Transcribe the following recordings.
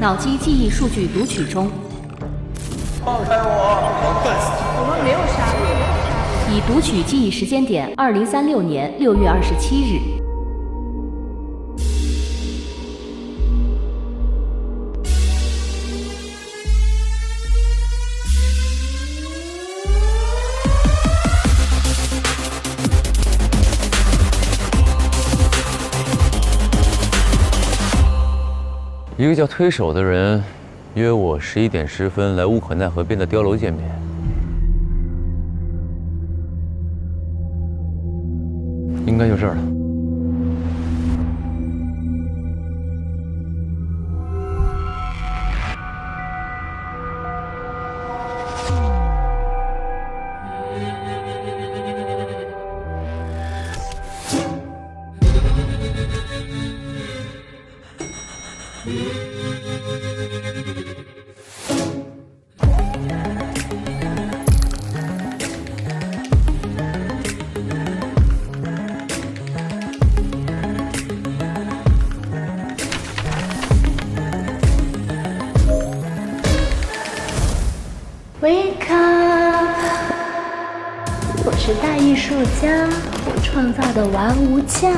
脑机记忆数据读取中。放开我！我们没有杀你。已读取记忆时间点：2036年6月27日。 一个叫推手的人约我11点10分来乌可奈河边的碉楼见面。应该就这儿了。Wake up！ 我是大艺术家，我创造的娃无价。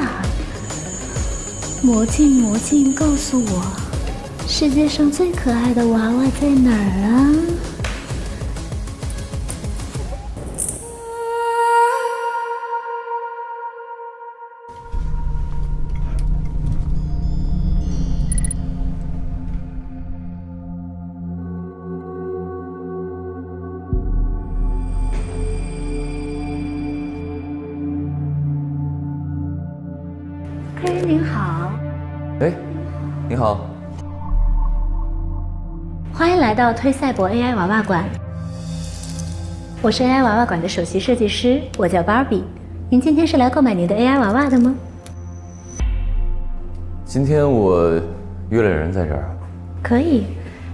魔镜，魔镜，告诉我，世界上最可爱的娃娃在哪儿啊？客人您好，哎，你好。欢迎来到推赛博 AI 娃娃馆。我是 AI 娃娃馆的首席设计师，我叫 Barbie。您今天是来购买您的 AI 娃娃的吗？今天我约了人在这儿。可以，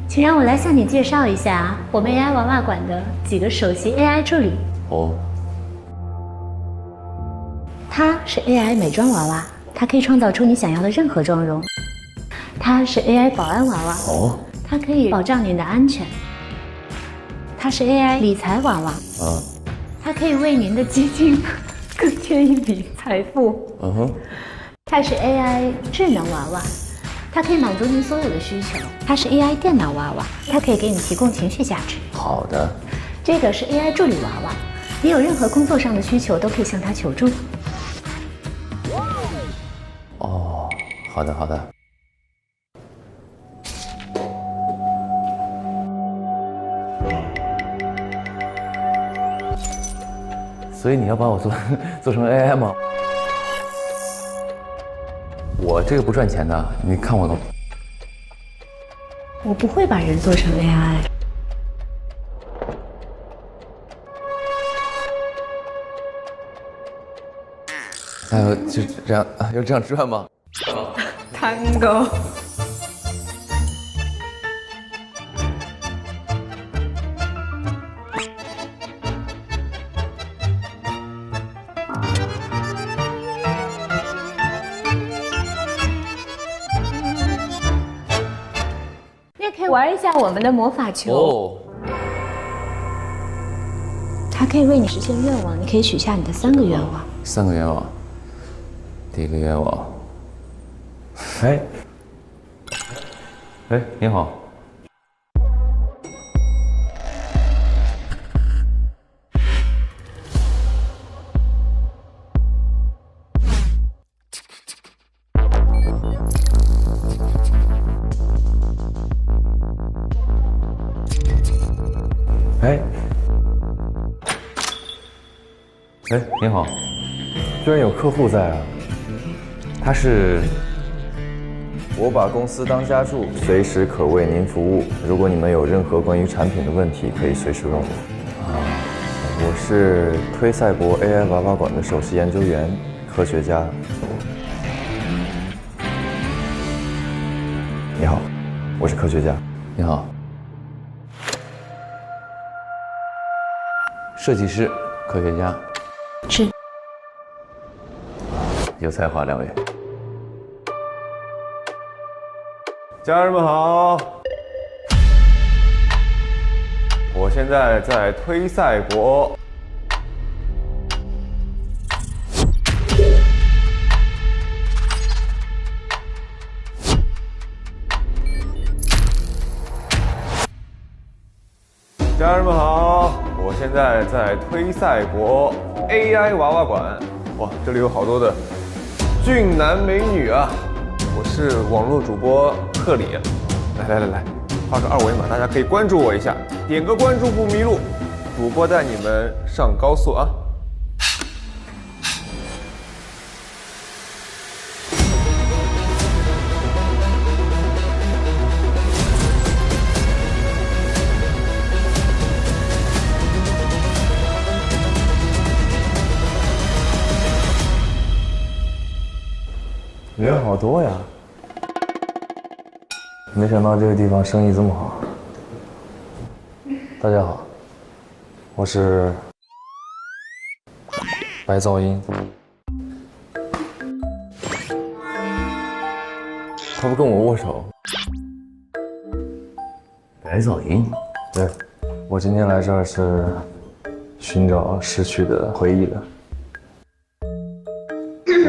请让我来向你介绍一下我们 AI 娃娃馆的几个首席 AI 助理。哦，它是 AI 美妆娃娃。它可以创造出你想要的任何妆容。它是 AI 保安娃娃，哦，它可以保障您的安全。它是 AI 理财娃娃，它可以为您的基金更添一笔财富。嗯哼，它是 AI 智能娃娃，它可以满足您所有的需求。它是 AI 电脑娃娃，它可以给你提供情绪价值。好的。这个是 AI 助理娃娃，你有任何工作上的需求都可以向它求助。哦，好的好的。所以你要把我做成 AI 吗？我这个不赚钱的，你看我懂。我不会把人做成 AI。还有就这样，要这样转吗Tango。你也可以玩一下我们的魔法球。哦，它可以为你实现愿望，你可以许下你的3个愿望。3个愿望。第一个愿望。哎，哎，你好。哎，哎，你好，居然有客户在啊！他是，我把公司当家住，随时可为您服务。如果你们有任何关于产品的问题，可以随时问我。我是推赛博 AI 娃娃馆的首席研究员、科学家。你好，我是科学家。你好，设计师、科学家，是。有才华2位。家人们好，我现在在推赛博。家人们好，我现在在推赛博 AI 娃娃馆。哇，这里有好多的俊男美女啊！我是网络主播克里，来，画个2维码，大家可以关注我一下，点个关注不迷路。主播带你们上高速啊！人好多呀！没想到这个地方生意这么好。大家好，我是白噪音。他不跟我握手。白噪音。对，我今天来这儿是寻找逝去的回忆的。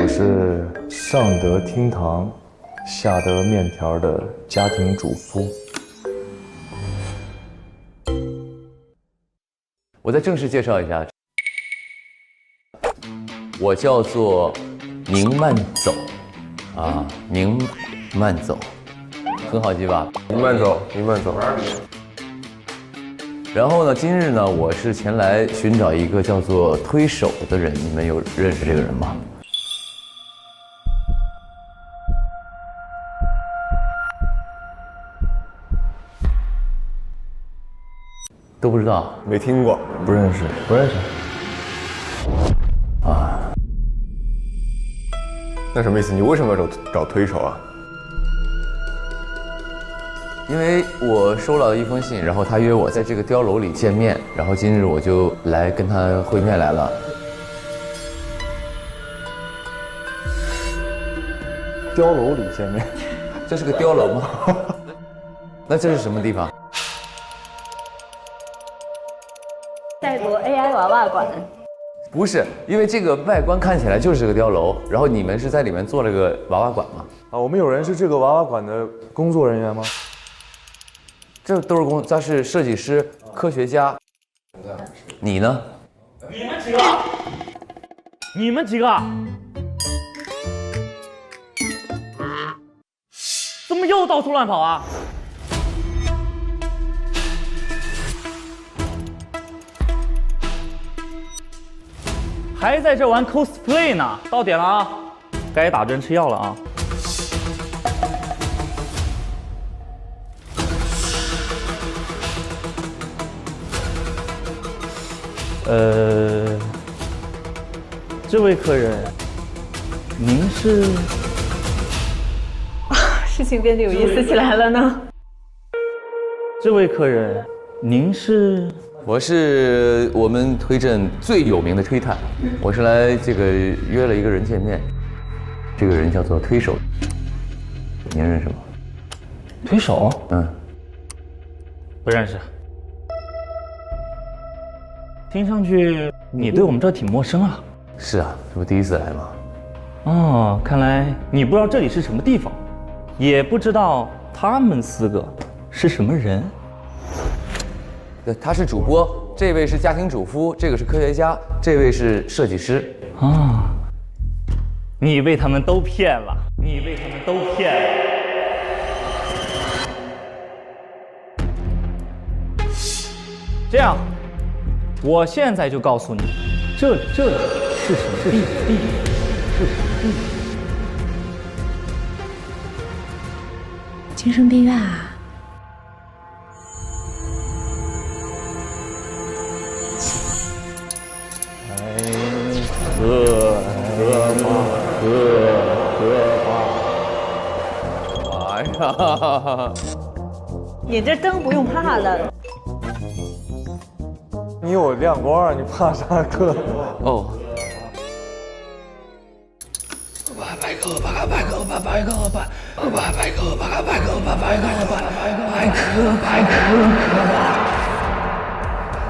我是上得厅堂，下得面条的家庭主妇。我再正式介绍一下，我叫做宁慢走，啊，宁慢走，很好记吧？您慢走，您慢走。然后呢，今日呢，我是前来寻找一个叫做推手的人，你们有认识这个人吗？都不知道，没听过，不认识。啊，那什么意思？你为什么要找推手啊？因为我收到一封信，然后他约我在这个碉楼里见面，然后今日我就来跟他会面来了。碉楼里见面，这是个碉楼吗？那这是什么地方？赛博 AI 娃娃馆。不是，因为这个外观看起来就是个碉楼，然后你们是在里面做了个娃娃馆吗？啊，我们有人是这个娃娃馆的工作人员吗？这都是他是设计师、科学家。你呢？你们几个，怎么又到处乱跑啊？还在这玩 cosplay 呢？到点了啊，该打针吃药了啊！这位客人，您是？事情变得有意思起来了呢。这位客人，您是？我是我们推镇最有名的推探，我是来这个约了一个人见面，这个人叫做推手，您认识吗？推手？嗯，不认识。听上去你对我们这儿挺陌生啊。是啊，这不第一次来吗？哦，看来你不知道这里是什么地方，也不知道他们4个是什么人。他是主播，这位是家庭主妇，这个是科学家，这位是设计师。啊，你被他们都骗了，你被他们都骗了。这样，我现在就告诉你，这里是什么地方？是什么地方？精神病院啊。哎呀，你这灯不用怕了。你有亮光，你怕啥哥？哦。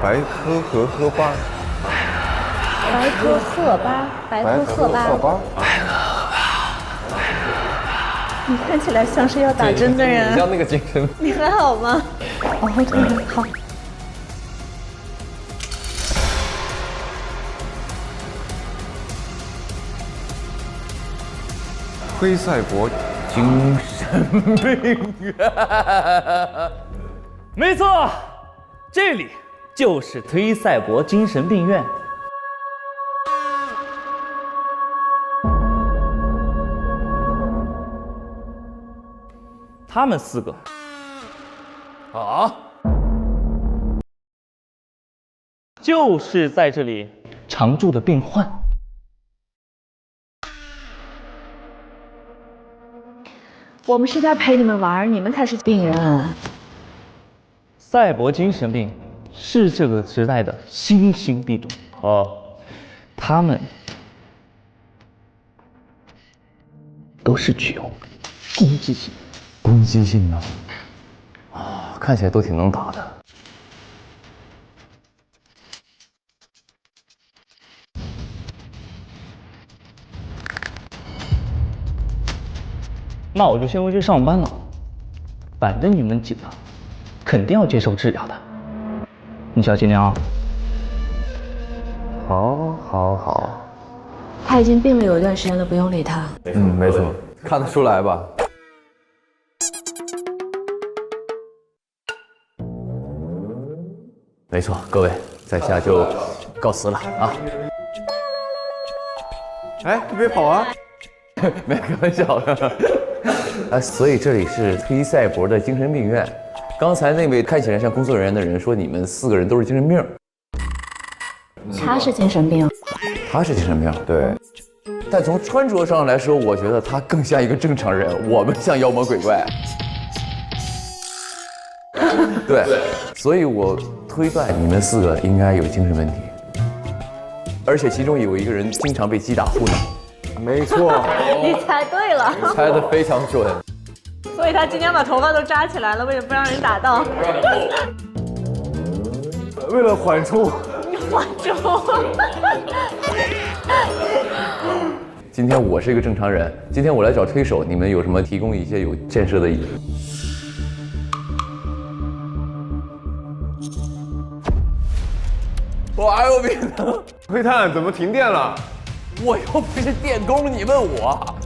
白科和赫巴，白科赫巴，白科赫巴。你看起来像是要打针的人。你像那个精神。你还好吗？哦，对，好。推赛博精神病院。没错，这里就是推赛博精神病院。他们4个啊，就是在这里常住的病患。我们是在陪你们玩，你们才是病人。赛博精神病是这个时代的新兴病毒哦，他们都是具有攻击性。攻击性啊，啊，看起来都挺能打的。那我就先回去上班了，反正你们几个肯定要接受治疗的，你小心点啊。好。他已经病了有一段时间了，不用理他。没错，看得出来吧？没错，各位，在下就告辞了啊。哎，别跑啊！没开玩笑的。所以这里是推赛博的精神病院。刚才那位看起来像工作人员的人说，你们4个人都是精神病。他是精神病。他是精神病，对。但从穿着上来说，我觉得他更像一个正常人，我们像妖魔鬼怪。对，所以我推断你们4个应该有精神问题，而且其中有一个人经常被击打后脑。没错，你猜对了。猜得非常准。所以他今天把头发都扎起来了，为了不让人打到。为了缓冲。缓冲。今天我是一个正常人，今天我来找推手，你们有什么提供一些有建设的意见？我还有病呢！灰炭怎么停电了？我又不是电工，你问我？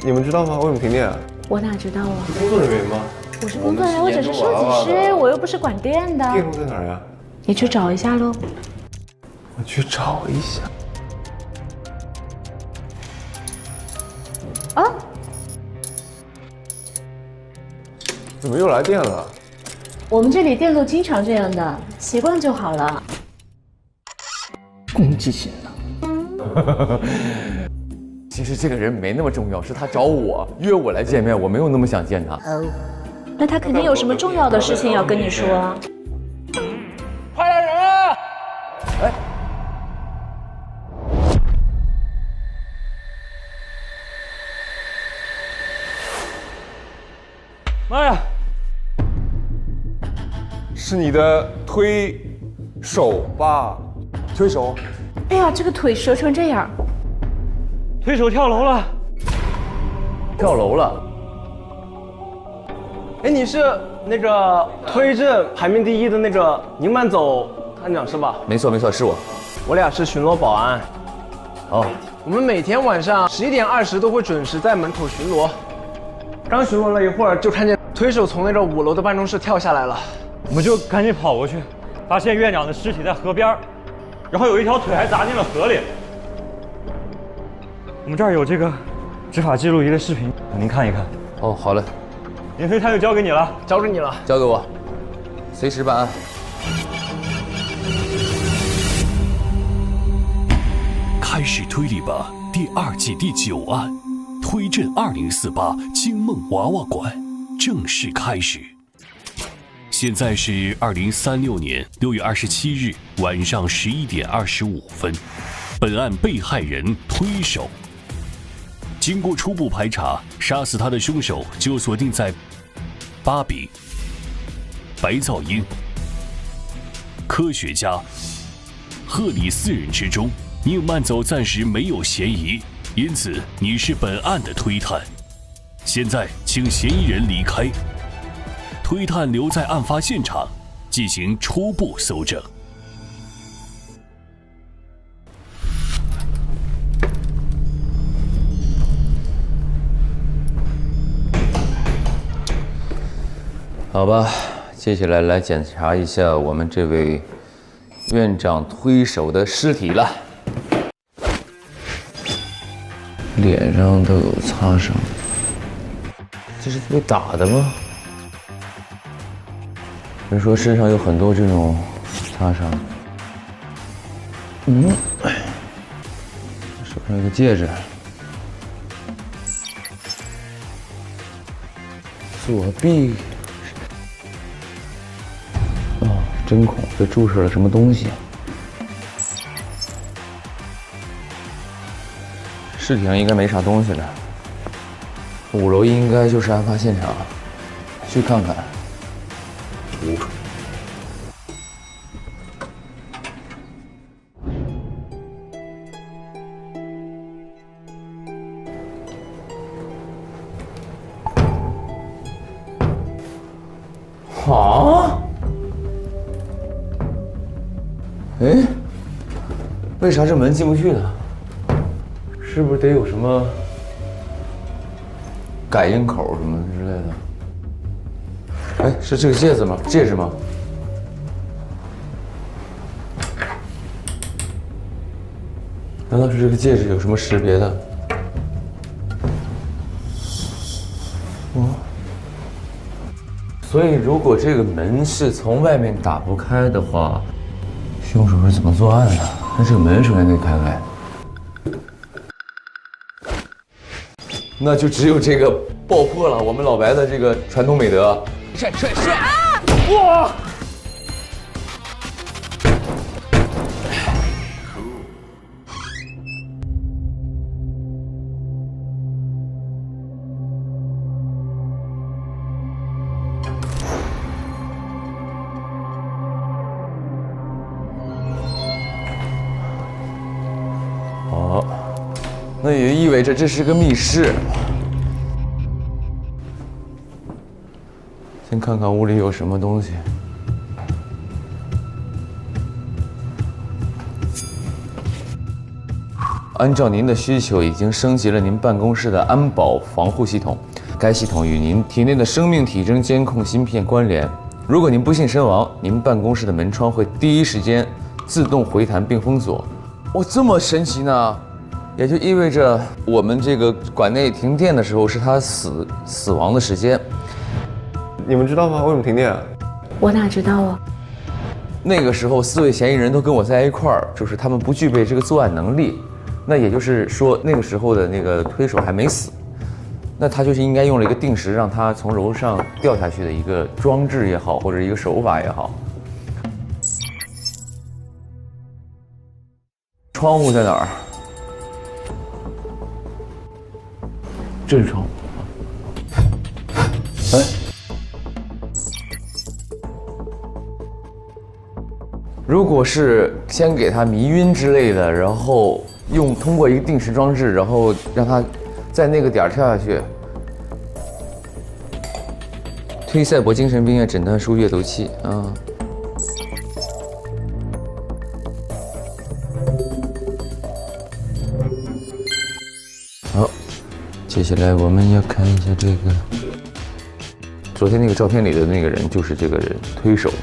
你们知道吗？为什么停电啊？我哪知道啊？工作人员吗？我是工作人员，我只是设计师，我又不是管电的。电路在哪儿呀？你去找一下喽。我去找一下。啊？怎么又来电了？我们这里电路经常这样的，习惯就好了。攻击性的。其实这个人没那么重要，是他找我约我来见面，我没有那么想见他。那他肯定有什么重要的事情要跟你说。快来人啊！哎，妈呀！是你的推手吧？推手？哎呀，这个腿折成这样。推手跳楼了！跳楼了！哎，你是那个推证排名第1的那个宁满走探长是吧？没错没错，是我。我俩是巡逻保安。哦，我们每天晚上11点20都会准时在门口巡逻。刚巡逻了一会儿，就看见推手从那个5楼的办公室跳下来了。我们就赶紧跑过去，发现院长的尸体在河边，然后有一条腿还砸进了河里。我们这儿有这个执法记录仪的视频，您看一看。哦，好嘞，您推探就交给你了，交给你了，交给我，随时办案。开始推理吧，第2季第9案，推证2048惊梦娃娃馆正式开始。现在是2036年6月27日晚上11点25分，本案被害人推手。经过初步排查，杀死他的凶手就锁定在芭比、白噪音、科学家。赫里4人之中，宁曼走暂时没有嫌疑，因此你是本案的推探。现在请嫌疑人离开，推探留在案发现场进行初步搜证。好吧，接下来来检查一下我们这位院长推手的尸体了。脸上都有擦伤，这是被打的吗？人说身上有很多这种擦伤。手上有个戒指，左臂。针孔被注射了什么东西？尸体上应该没啥东西了。5楼应该就是案发现场，去看看。啊？哎，为啥这门进不去呢？是不是得有什么感应口什么之类的？哎，是这个戒指吗？戒指吗？难道是这个戒指有什么识别的？所以如果这个门是从外面打不开的话，凶手是怎么作案的？那这个门首先得开开，那就只有这个爆破了我们老白的这个传统美德。帅！哇！那也意味着这是个密室。先看看屋里有什么东西。按照您的需求，已经升级了您办公室的安保防护系统。该系统与您体内的生命体征监控芯片关联。如果您不幸身亡，您办公室的门窗会第一时间自动回弹并封锁。哇，这么神奇呢？也就意味着我们这个馆内停电的时候是他死亡的时间。你们知道吗？为什么停电啊？我哪知道啊？那个时候4位嫌疑人都跟我在一块儿，就是他们不具备这个作案能力。那也就是说，那个时候的那个推手还没死，那他就是应该用了一个定时让他从楼上掉下去的一个装置也好，或者一个手法也好。窗户在哪儿？这是窗户。哎，如果是先给他迷晕之类的，然后通过一个定时装置，然后让他在那个点跳下去。推赛博精神病院诊断书阅读器啊。好。接下来我们要看一下这个，昨天那个照片里的那个人就是这个人推手嘛。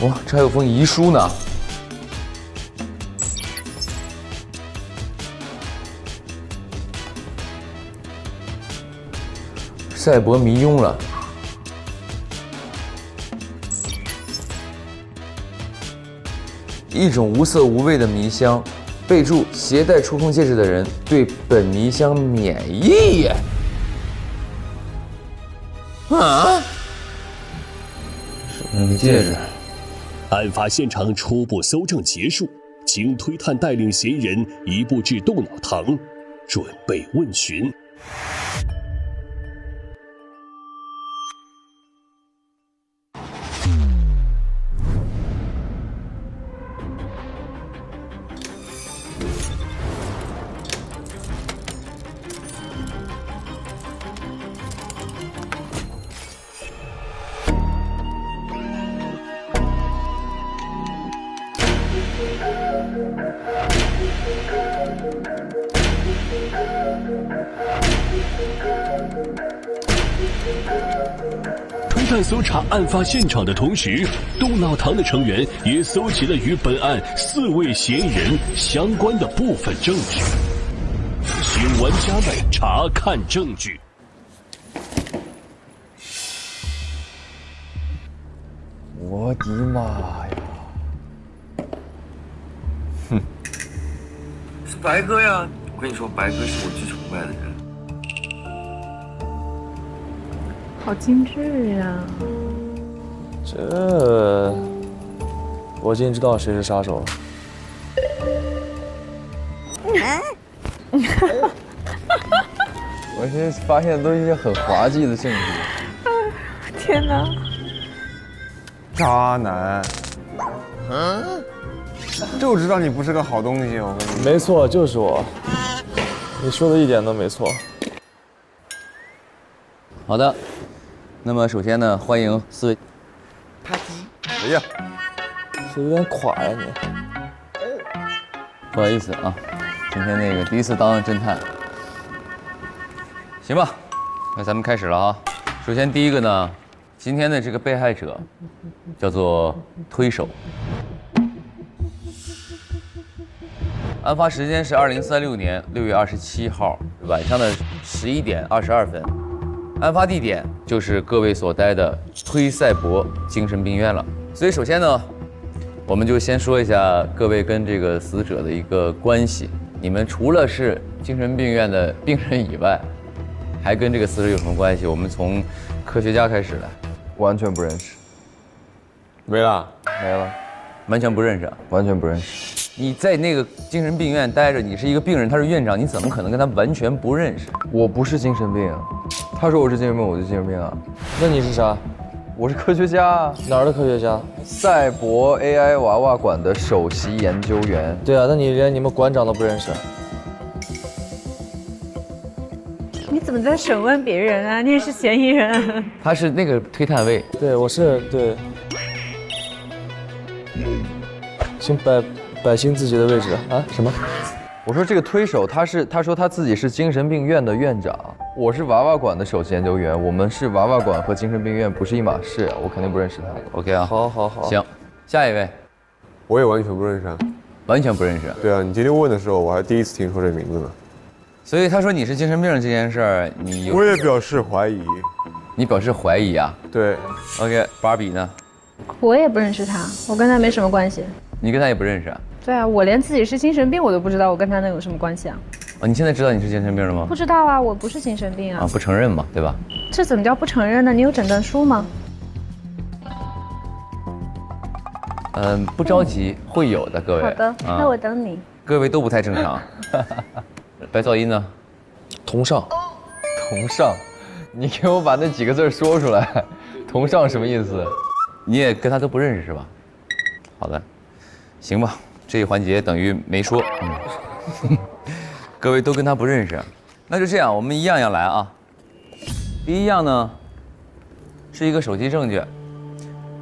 哇，这还有封遗书呢。赛博迷晕了。一种无色无味的迷香。备注：携带触控戒指的人对本迷香免疫。啊！手上有个戒指。案发现场初步搜证结束，请推探带领嫌疑人移步至动脑堂，准备问询。在搜查案发现场的同时，动脑堂的成员也搜集了与本案4位嫌疑人相关的部分证据。请玩家们查看证据。我的妈呀！哼，是白哥呀！我跟你说，白哥是我最崇拜的人。好精致呀！这，我已经知道谁是杀手了。我现在发现都是一些很滑稽的证据。天哪！渣男，就知道你不是个好东西，我跟你说。没错，就是我。你说的一点都没错。好的，那么首先呢，欢迎4位。哎呀，是有点垮呀你。不好意思啊，今天那个第一次当侦探。行吧，那咱们开始了啊。首先第一个呢，今天的这个被害者叫做推手。案发时间是2036年6月27号晚上的11点22分，案发地点就是各位所待的推赛博精神病院了。所以首先呢，我们就先说一下各位跟这个死者的一个关系。你们除了是精神病院的病人以外，还跟这个死者有什么关系？我们从科学家开始来。完全不认识，没了，没了，完全不认识，完全不认识。你在那个精神病院待着，你是一个病人，他是院长，你怎么可能跟他完全不认识？我不是精神病，他说我是精神病，我就精神病啊。那你是啥？我是科学家，哪儿的科学家？赛博 AI 娃娃馆的首席研究员。对啊，那你连你们馆长都不认识？你怎么在审问别人啊？你也是嫌疑人。他是那个推探位。对，我是对。请摆清自己的位置啊！什么？我说这个推手他说他自己是精神病院的院长，我是娃娃馆的首席研究员，我们是娃娃馆和精神病院不是一码事，我肯定不认识他。OK 啊，好，好，好。行，下一位。我也完全不认识啊。完全不认识。对啊，你今天问的时候，我还第一次听说这名字呢。所以他说你是精神病这件事儿，我也表示怀疑。你表示怀疑啊？对。OK， 芭比呢？我也不认识他，我跟他没什么关系。你跟他也不认识啊？对啊，我连自己是精神病我都不知道，我跟他能有什么关系啊？哦，你现在知道你是精神病了吗？不知道啊，我不是精神病啊。啊，不承认嘛，对吧？这怎么叫不承认呢？你有诊断书吗？不着急，会有的，各位。好的，那我等你。各位都不太正常。白噪音呢？同上。同上，你给我把那几个字说出来。同上什么意思？你也跟他都不认识是吧？好的，行吧，这一环节等于没说。各位都跟他不认识，那就这样，我们一样样来啊。第一样呢，是一个手机证据。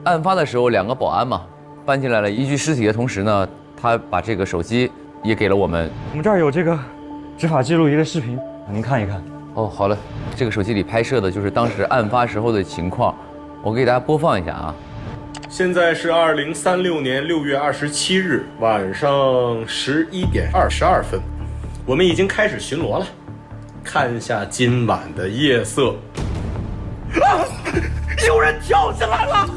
案发的时候，2个保安嘛搬进来了一具尸体的同时呢，他把这个手机也给了我们。我们这儿有这个执法记录仪的视频，您看一看。哦，好了，这个手机里拍摄的就是当时案发时候的情况，我给大家播放一下啊。现在是2036年6月27日晚上11点22分，我们已经开始巡逻了。看一下今晚的夜色。啊！有人跳下来了！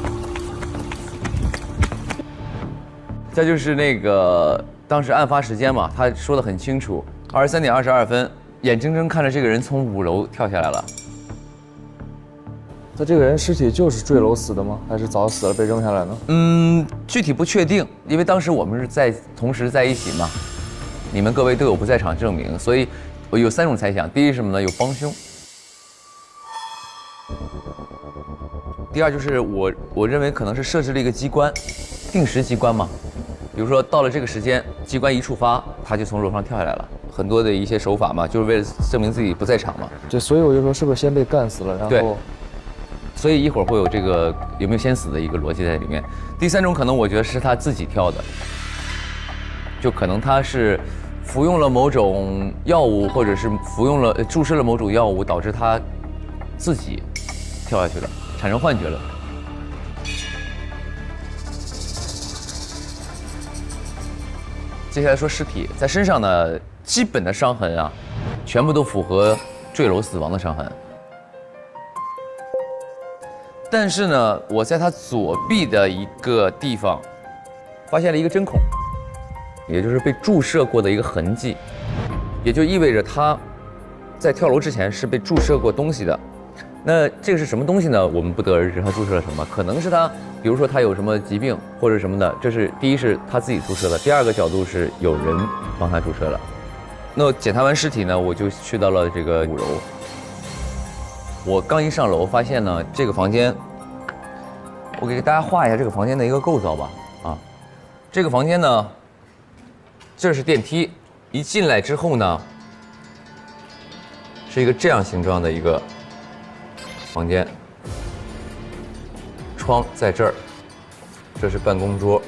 再就是那个当时案发时间嘛，他说的很清楚，23点22分，眼睁睁看着这个人从5楼跳下来了。他这个人尸体就是坠楼死的吗？还是早死了被扔下来呢？具体不确定，因为当时我们是同时在一起嘛，你们各位都有不在场证明，所以我有3种猜想：第一是什么呢？有帮凶；第二就是我认为可能是设置了一个机关，定时机关嘛，比如说到了这个时间，机关一触发，他就从楼上跳下来了。很多的一些手法嘛，就是为了证明自己不在场嘛。对，所以我就说是不是先被干死了，然后。对。所以一会儿会有这个有没有先死的一个逻辑在里面。第3种可能，我觉得是他自己跳的，就可能他是服用了某种药物，或者是注射了某种药物，导致他自己跳下去了。产生幻觉了。接下来说尸体，在身上呢，基本的伤痕啊，全部都符合坠楼死亡的伤痕。但是呢，我在他左臂的一个地方，发现了一个针孔，也就是被注射过的一个痕迹，也就意味着他在跳楼之前是被注射过东西的。那这个是什么东西呢？我们不得而知，他注射了什么？可能是他，比如说他有什么疾病或者什么的，这是第一是他自己注射的，第二个角度是有人帮他注射了。那检查完尸体呢，我就去到了这个5楼。我刚一上楼，发现呢这个房间，我给大家画一下这个房间的一个构造吧。啊，这个房间呢，这是电梯，一进来之后呢，是一个这样形状的一个房间，窗在这儿，这是办公桌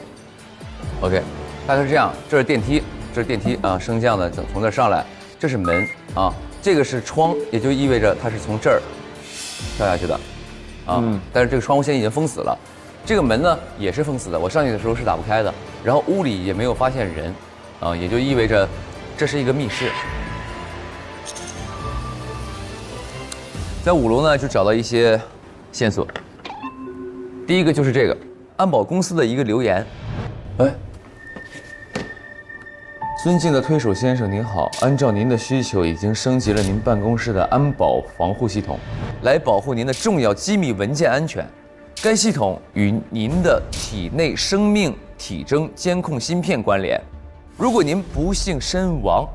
，OK， 大概是这样。这是电梯，这是电梯啊，升降的从这儿上来，这是门啊，这个是窗，也就意味着它是从这儿跳下去的啊。但是这个窗户现在已经封死了，这个门呢也是封死的，我上去的时候是打不开的，然后屋里也没有发现人啊，也就意味着这是一个密室。在5楼呢，就找到一些线索。第一个就是这个安保公司的一个留言，哎，尊敬的推手先生您好，按照您的需求，已经升级了您办公室的安保防护系统，来保护您的重要机密文件安全。该系统与您的体内生命体征监控芯片关联，如果您不幸身亡，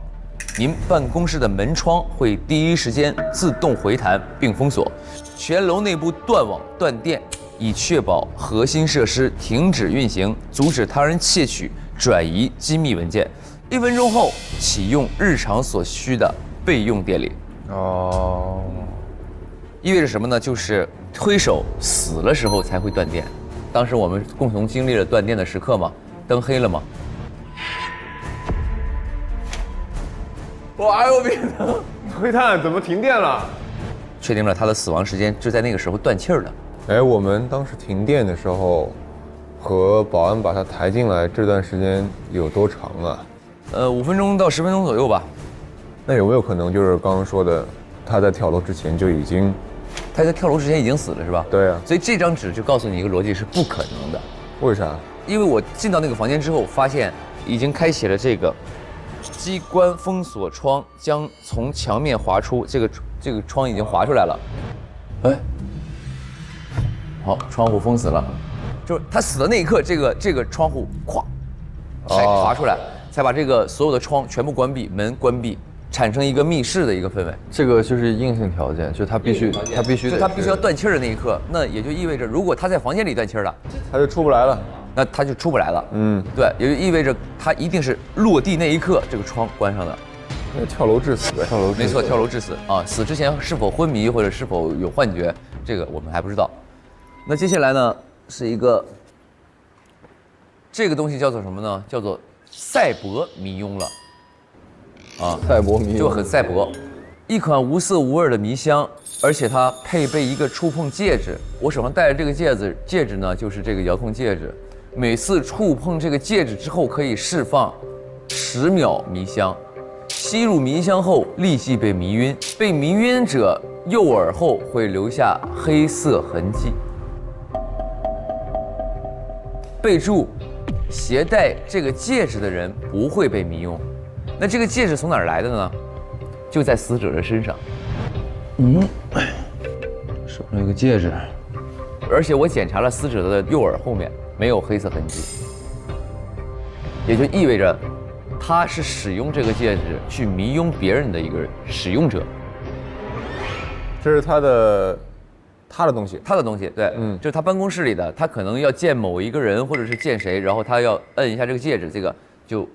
您办公室的门窗会第一时间自动回弹并封锁，全楼内部断网断电，以确保核心设施停止运行，阻止他人窃取、转移机密文件。1分钟后启用日常所需的备用电力。哦，意味着什么呢？就是推手死了时候才会断电。当时我们共同经历了断电的时刻嘛，灯黑了嘛。我哎呦别疼！灰炭怎么停电了？确定了他的死亡时间就在那个时候断气儿的。哎，我们当时停电的时候，和保安把他抬进来这段时间有多长啊？5分钟到10分钟左右吧。那有没有可能就是刚刚说的，他在跳楼之前就已经？他在跳楼之前已经死了是吧？对啊。所以这张纸就告诉你一个逻辑是不可能的。为啥？因为我进到那个房间之后，发现已经开启了这个机关封锁窗，将从墙面滑出。这个窗已经滑出来了。哎，好，窗户封死了。就是他死的那一刻，这个窗户咵，才滑出来，才把这个所有的窗全部关闭，门关闭，产生一个密室的一个氛围。这个就是硬性条件，就他必须要断气儿的那一刻，那也就意味着，如果他在房间里断气儿了，他就出不来了。那他就出不来了。对，也就意味着他一定是落地那一刻，这个窗关上的。那跳楼致死呗，没错，跳楼致死啊！死之前是否昏迷或者是否有幻觉，这个我们还不知道。那接下来呢，是一个这个东西叫做什么呢？叫做赛博迷庸了。啊，赛博迷庸就很赛博，一款无色无味的迷香，而且它配备一个触碰戒指。我手上戴着这个戒指呢，就是这个遥控戒指。每次触碰这个戒指之后，可以释放10秒迷香。吸入迷香后，立即被迷晕。被迷晕者右耳后会留下黑色痕迹。备注：携带这个戒指的人不会被迷晕。那这个戒指从哪儿来的呢？就在死者的身上。手上有个戒指，而且我检查了死者的右耳后面没有黑色痕迹，也就意味着他是使用这个戒指去迷晕别人的一个使用者。这是他的东西，对，就是他办公室里的，他可能要见某一个人或者是见谁，然后他要摁一下这个戒指，这个就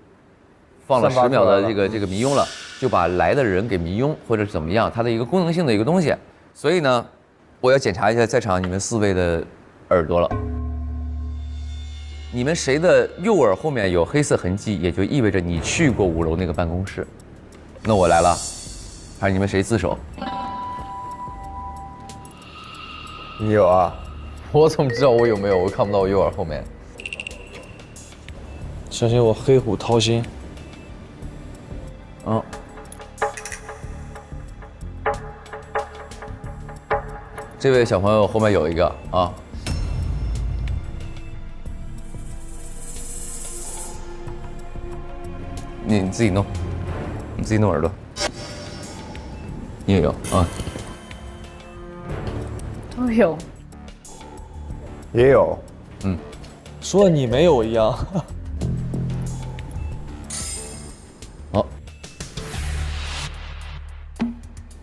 放了10秒的这个迷晕了，就把来的人给迷晕或者怎么样，它的一个功能性的一个东西。所以呢，我要检查一下在场你们4位的耳朵了。你们谁的右耳后面有黑色痕迹，也就意味着你去过5楼那个办公室。那我来了，还是你们谁自首？有啊，我怎么知道我有没有？我看不到我右耳后面。小心我黑虎掏心。嗯。这位小朋友后面有一个啊。你自己弄，你自己弄耳朵。你也有啊？都有。也有。嗯。说你没有一样。好。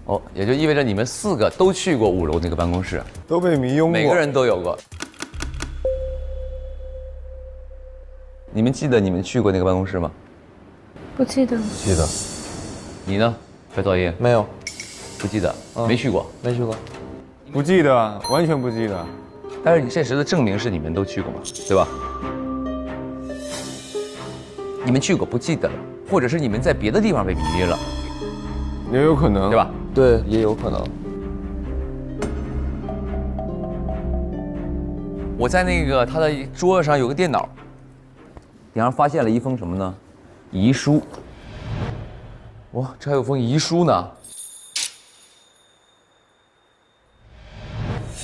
哦，也就意味着你们4个都去过5楼那个办公室，都被迷拥过，每个人都有过。你们记得你们去过那个办公室吗？不记得。记得。你呢，白噪音？没有，不记得，没去过，没去过，不记得，完全不记得。但是你现实的证明是你们都去过嘛，对吧？你们去过不记得了，或者是你们在别的地方被迷晕了，也有可能，对吧？对，也有可能。我在那个他的桌子上有个电脑，顶上发现了一封什么呢？遗书。哇，这还有封遗书呢！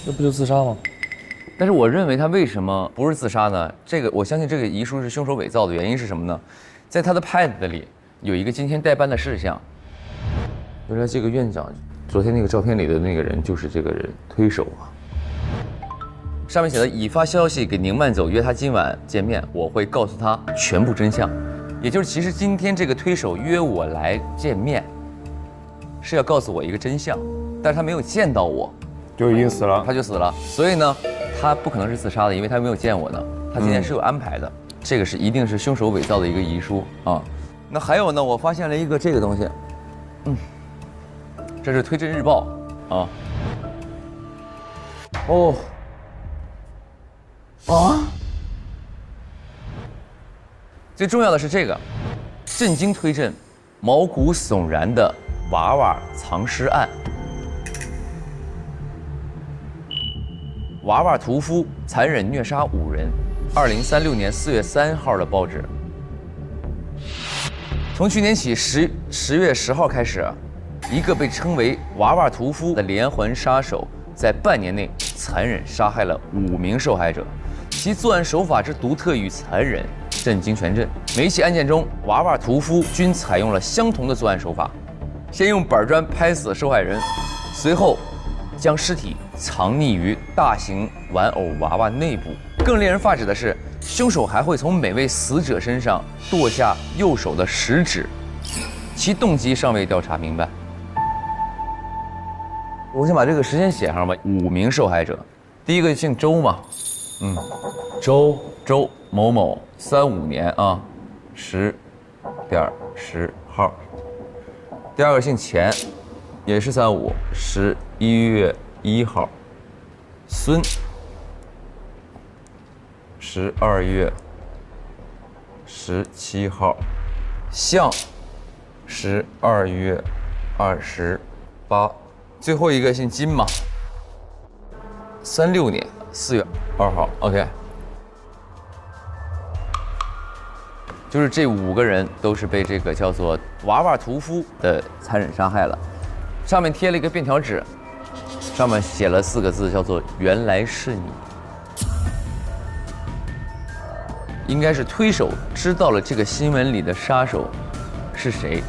那不就自杀吗？但是我认为他为什么不是自杀呢？我相信这个遗书是凶手伪造的原因是什么呢？在他的 pad 里有一个今天代办的事项。原来这个院长，昨天那个照片里的那个人就是这个人推手啊。上面写的已发消息给宁慢走，约他今晚见面，我会告诉他全部真相。也就是其实今天这个推手约我来见面，是要告诉我一个真相，但是他没有见到我，就已经死了，他就死了。所以呢，他不可能是自杀的，因为他没有见我呢。他今天是有安排的，这个是一定是凶手伪造的一个遗书啊。那还有呢，我发现了一个这个东西，这是推甄日报啊。哦。啊！最重要的是这个，震惊推甄，毛骨悚然的娃娃藏尸案。娃娃屠夫残忍虐杀5人，2036年4月3号的报纸。从去年起10月10号开始，一个被称为娃娃屠夫的连环杀手，在半年内残忍杀害了5名受害者。其作案手法之独特与残忍，震惊全镇。每一起案件中，娃娃屠夫均采用了相同的作案手法：先用板砖拍死受害人，随后将尸体藏匿于大型玩偶娃娃内部。更令人发指的是，凶手还会从每位死者身上剁下右手的食指，其动机尚未调查明白。我先把这个时间写上吧。5名受害者，第一个姓周嘛。周某某35年啊，10.10号。第二个姓钱，也是35，11月1号。孙，12月17号。向，12月28。最后一个姓金嘛，36年4月2号。OK， 就是这5个人都是被这个叫做娃娃屠夫的残忍杀害了。上面贴了一个便条纸，上面写了4个字，叫做“原来是你”。应该是推手知道了这个新闻里的杀手是谁。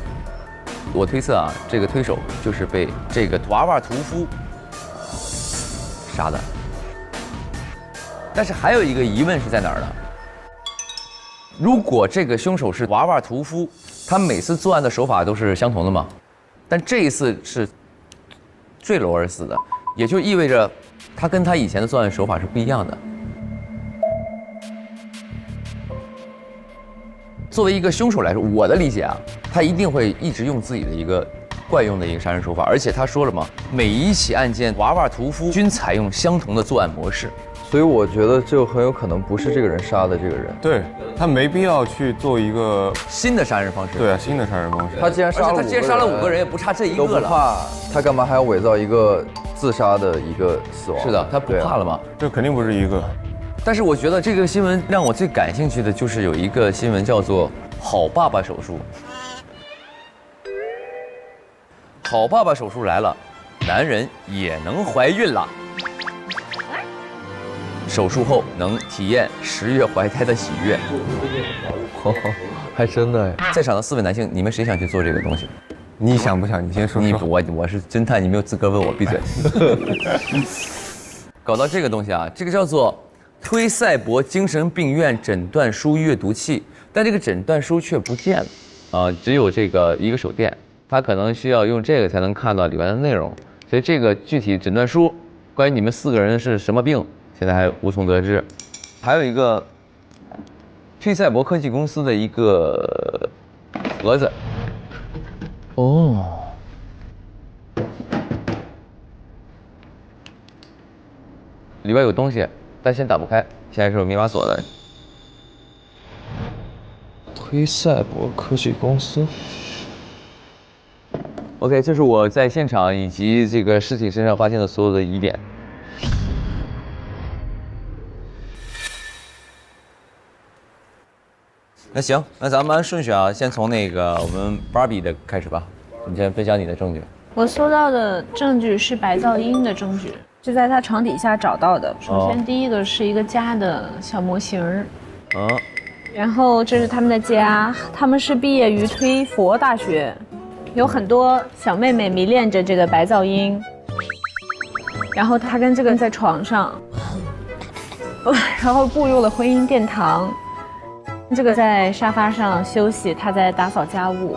我推测啊，这个推手就是被这个娃娃屠夫杀的。但是还有一个疑问是在哪儿呢？如果这个凶手是娃娃屠夫，他每次作案的手法都是相同的吗？但这一次是坠楼而死的，也就意味着他跟他以前的作案手法是不一样的。作为一个凶手来说，我的理解啊，他一定会一直用自己的一个惯用的一个杀人手法，而且他说了嘛，每一起案件娃娃屠夫均采用相同的作案模式。所以我觉得就很有可能不是这个人杀的这个人。对，他没必要去做一个新的杀人方式。对啊，新的杀人方式。他既然杀了5个人，也不差这一个了，都不怕，他干嘛还要伪造一个自自杀的一个死亡。是的，他不怕了吗？这肯定不是一个。但是我觉得这个新闻让我最感兴趣的就是有一个新闻叫做“好爸爸手术”。好爸爸手术来了，男人也能怀孕了。手术后能体验10月怀胎的喜悦。还真的哎。在场的4位男性，你们谁想去做这个东西？你想不想？你先说说。我是侦探，你没有资格问我，闭嘴。搞到这个东西啊，这个叫做推赛博精神病院诊断书阅读器，但这个诊断书却不见了啊，只有这个一个手电，它可能需要用这个才能看到里面的内容，所以这个具体诊断书关于你们4个人是什么病，现在还无从得知。还有一个推赛博科技公司的一个盒子。哦，里边有东西，但先打不开，现在是有密码锁的。推赛博科技公司。OK， 这是我在现场以及这个尸体身上发现的所有的疑点。那行，那咱们按顺序啊，先从那个我们 Barbie 的开始吧。你先分享你的证据。我搜到的证据是白噪音的证据，是在他床底下找到的。首先，第一个是一个家的小模型然后这是他们的家，他们是毕业于推佛大学，有很多小妹妹迷恋着这个白噪音。然后他跟这个人在床上，然后步入了婚姻殿堂。这个在沙发上休息，他在打扫家务，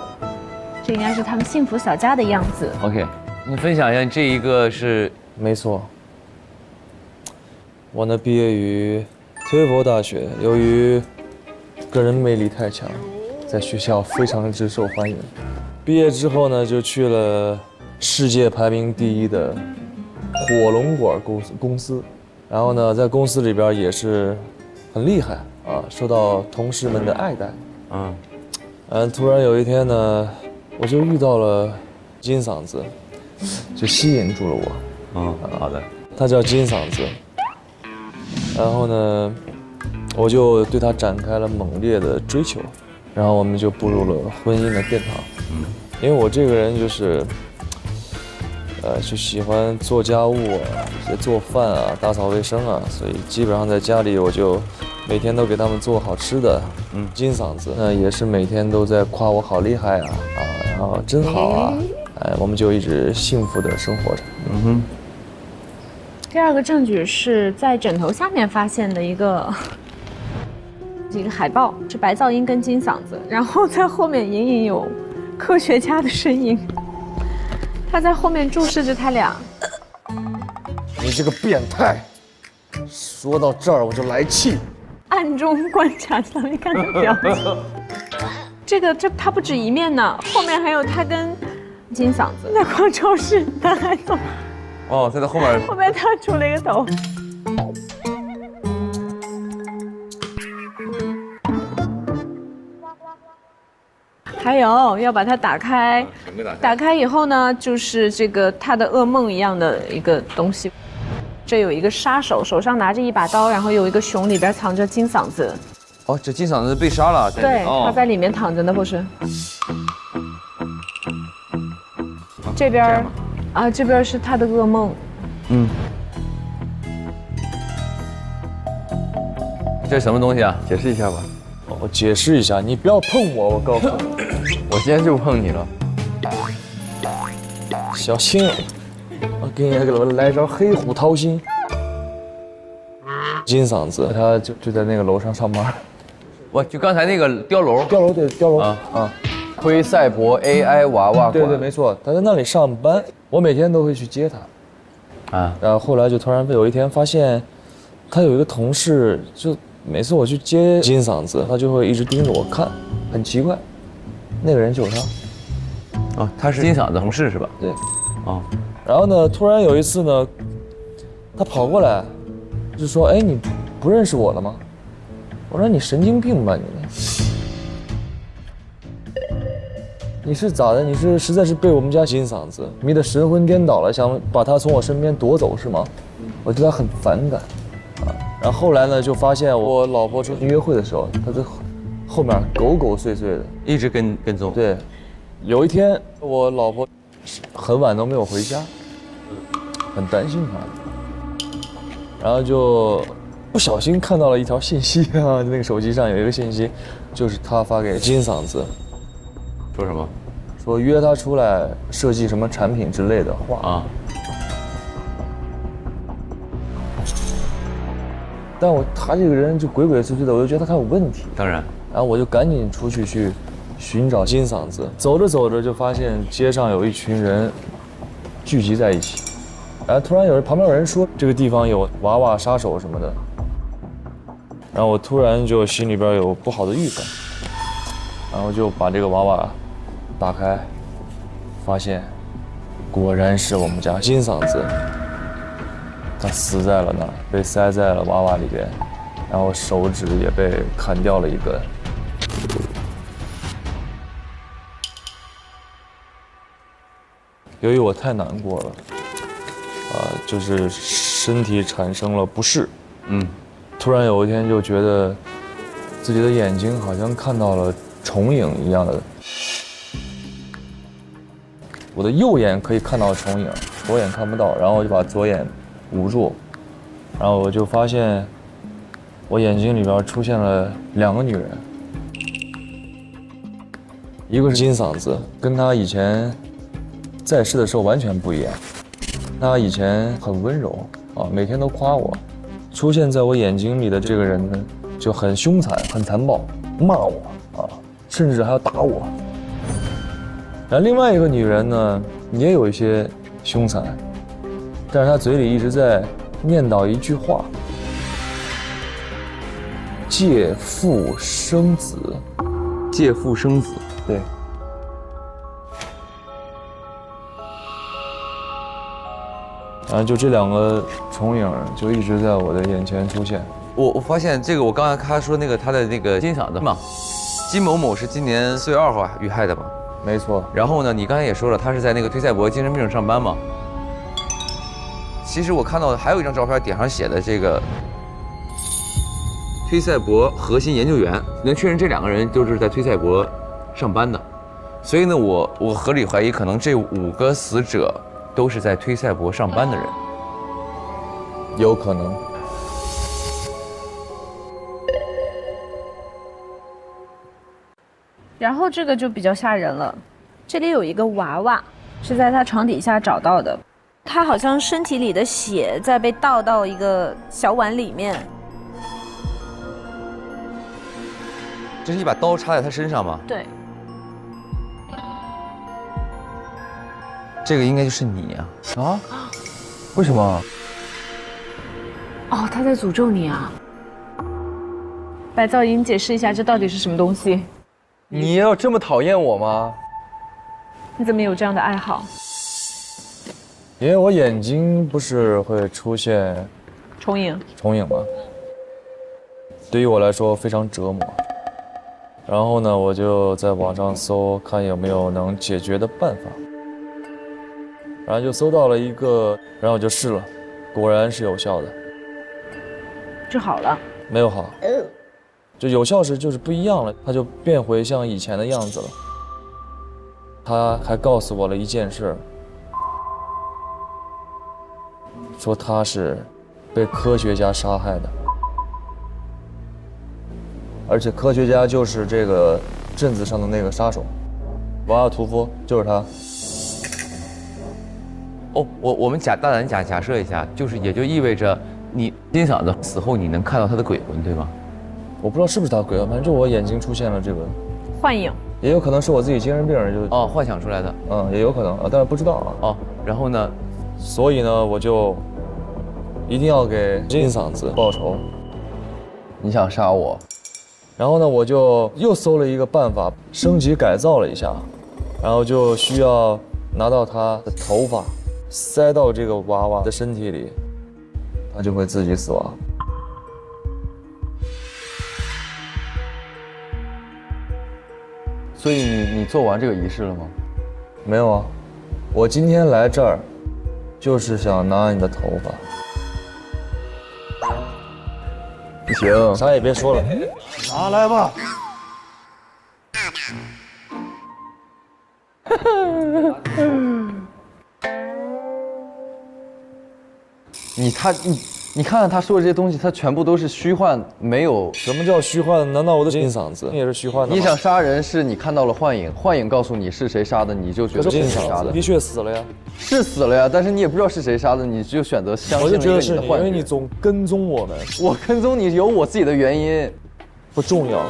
这应该是他们幸福小家的样子。OK， 你分享一下，这一个是没错。我呢毕业于推佛大学，由于个人魅力太强，在学校非常之受欢迎。毕业之后呢，就去了世界排名第1的火龙果公司，然后呢，在公司里边也是很厉害。受到同事们的爱戴。突然有一天呢，我就遇到了金嗓子，就吸引住了我。好的。他叫金嗓子。然后呢，我就对他展开了猛烈的追求，然后我们就步入了婚姻的殿堂。因为我这个人就是，就喜欢做家务啊，做饭啊，打扫卫生啊，所以基本上在家里我就每天都给他们做好吃的。金嗓子也是每天都在夸我好厉害啊，然后真好啊，我们就一直幸福的生活着。第二个证据是在枕头下面发现的一个海报，是白噪音跟金嗓子，然后在后面隐隐有科学家的身影，他在后面注视着他俩。你这个变态！说到这儿我就来气。暗中观察他们看的表情。他不止一面呢，后面还有他跟金嗓子在逛超市，他还走。在他后面。后面他出了一个头。还有要把它打开，打开以后呢，就是这个他的噩梦一样的一个东西。这有一个杀手，手上拿着一把刀，然后有一个熊，里边藏着金嗓子。这金嗓子被杀了。对，他在里面躺着呢，不是？这边这边是他的噩梦。这是什么东西啊？解释一下吧。我解释一下，你不要碰我，我告诉你。我今天就碰你了。小心！我给你来招黑虎掏心。金嗓子，他就在那个楼上上班。就刚才那个碉楼。对，碉楼推赛博 AI 娃娃馆。对，没错，他在那里上班，我每天都会去接他。然后后来就突然有一天发现，他有一个同事，就每次我去接金嗓子，他就会一直盯着我看，很奇怪。那个人就是他。他是金嗓子同事是吧？对。然后呢，突然有一次呢，他跑过来，就说：“你不认识我了吗？”我说：“你神经病吧你你是咋的？你是实在是被我们家金嗓子迷得神魂颠倒了，想把他从我身边夺走是吗？我对他很反感，啊，然后后来呢，就发现我老婆出去约会的时候，他在后面狗狗祟祟的，一直跟踪。对，有一天我老婆很晚都没有回家，很担心她，然后就不小心看到了一条信息啊，那个手机上有一个信息，就是他发给金嗓子，说什么？说约他出来设计什么产品之类的话啊。但他这个人就鬼鬼祟祟的，我就觉得他有问题。当然，然后我就赶紧出去寻找金嗓子。走着走着就发现街上有一群人聚集在一起，然后突然旁边有人说这个地方有娃娃杀手什么的，然后我突然就心里边有不好的预感，然后就把这个娃娃打开，发现果然是我们家金嗓子。他死在了那儿，被塞在了娃娃里边，然后手指也被砍掉了一根。由于我太难过了，就是身体产生了不适，突然有一天就觉得自己的眼睛好像看到了重影一样的，我的右眼可以看到重影，左眼看不到，然后我就把左眼捂住，然后我就发现我眼睛里边出现了2个女人，一个是金嗓子，跟她以前在世的时候完全不一样。她以前很温柔啊，每天都夸我，出现在我眼睛里的这个人呢就很凶残、很残暴，骂我啊，甚至还要打我。然后另外一个女人呢也有一些凶残。但是他嘴里一直在念叨一句话：“借腹生子。”借腹生子，对。然后就这2个重影就一直在我的眼前出现。我发现这个，我刚才他说那个他的那个金嗓子嘛，金某某是今年4月2号遇害的嘛？没错。然后呢，你刚才也说了，他是在那个推赛博精神病上班嘛？其实我看到还有一张照片，顶上写的这个推赛博核心研究员，能确认这2个人都是在推赛博上班的，所以呢，我合理怀疑，可能这5个死者都是在推赛博上班的人，有可能。然后这个就比较吓人了，这里有一个娃娃，是在他床底下找到的。他好像身体里的血在被倒到一个小碗里面。这是一把刀插在他身上吗？对。这个应该就是你啊！啊？为什么？哦，他在诅咒你啊！白噪音，解释一下这到底是什么东西？你要这么讨厌我吗？你怎么有这样的爱好？因为我眼睛不是会出现重影吗？对于我来说非常折磨。然后呢，我就在网上搜，看有没有能解决的办法。然后就搜到了一个，然后我就试了，果然是有效的。治好了？没有好，就有效时就是不一样了，它就变回像以前的样子了。他还告诉我了一件事。说他是被科学家杀害的，而且科学家就是这个镇子上的那个杀手，瓦尔图夫就是他。哦，我们大胆假设一下，也就意味着你金嗓子死后你能看到他的鬼魂，对吗？我不知道是不是他的鬼魂，反正就我眼睛出现了这个幻影，也有可能是我自己精神病就幻想出来的，也有可能但是不知道啊。然后呢？所以呢，我就一定要给金嗓子报仇。你想杀我？然后呢，我就又搜了一个办法，升级改造了一下，然后就需要拿到他的头发，塞到这个娃娃的身体里，他就会自己死亡。所以你做完这个仪式了吗？没有啊，我今天来这儿，就是想拿你的头发。不行，啥也别说了，拿来吧。你看看他说的这些东西，他全部都是虚幻，没有。什么叫虚幻？难道我的金嗓子也是虚幻的吗？你想杀人是你看到了幻影，幻影告诉你是谁杀的，你就觉得是谁杀的。的确死了呀，是死了呀，但是你也不知道是谁杀的，你就选择相信了一个你的幻觉。因为你总跟踪我们。我跟踪你有我自己的原因，不重要。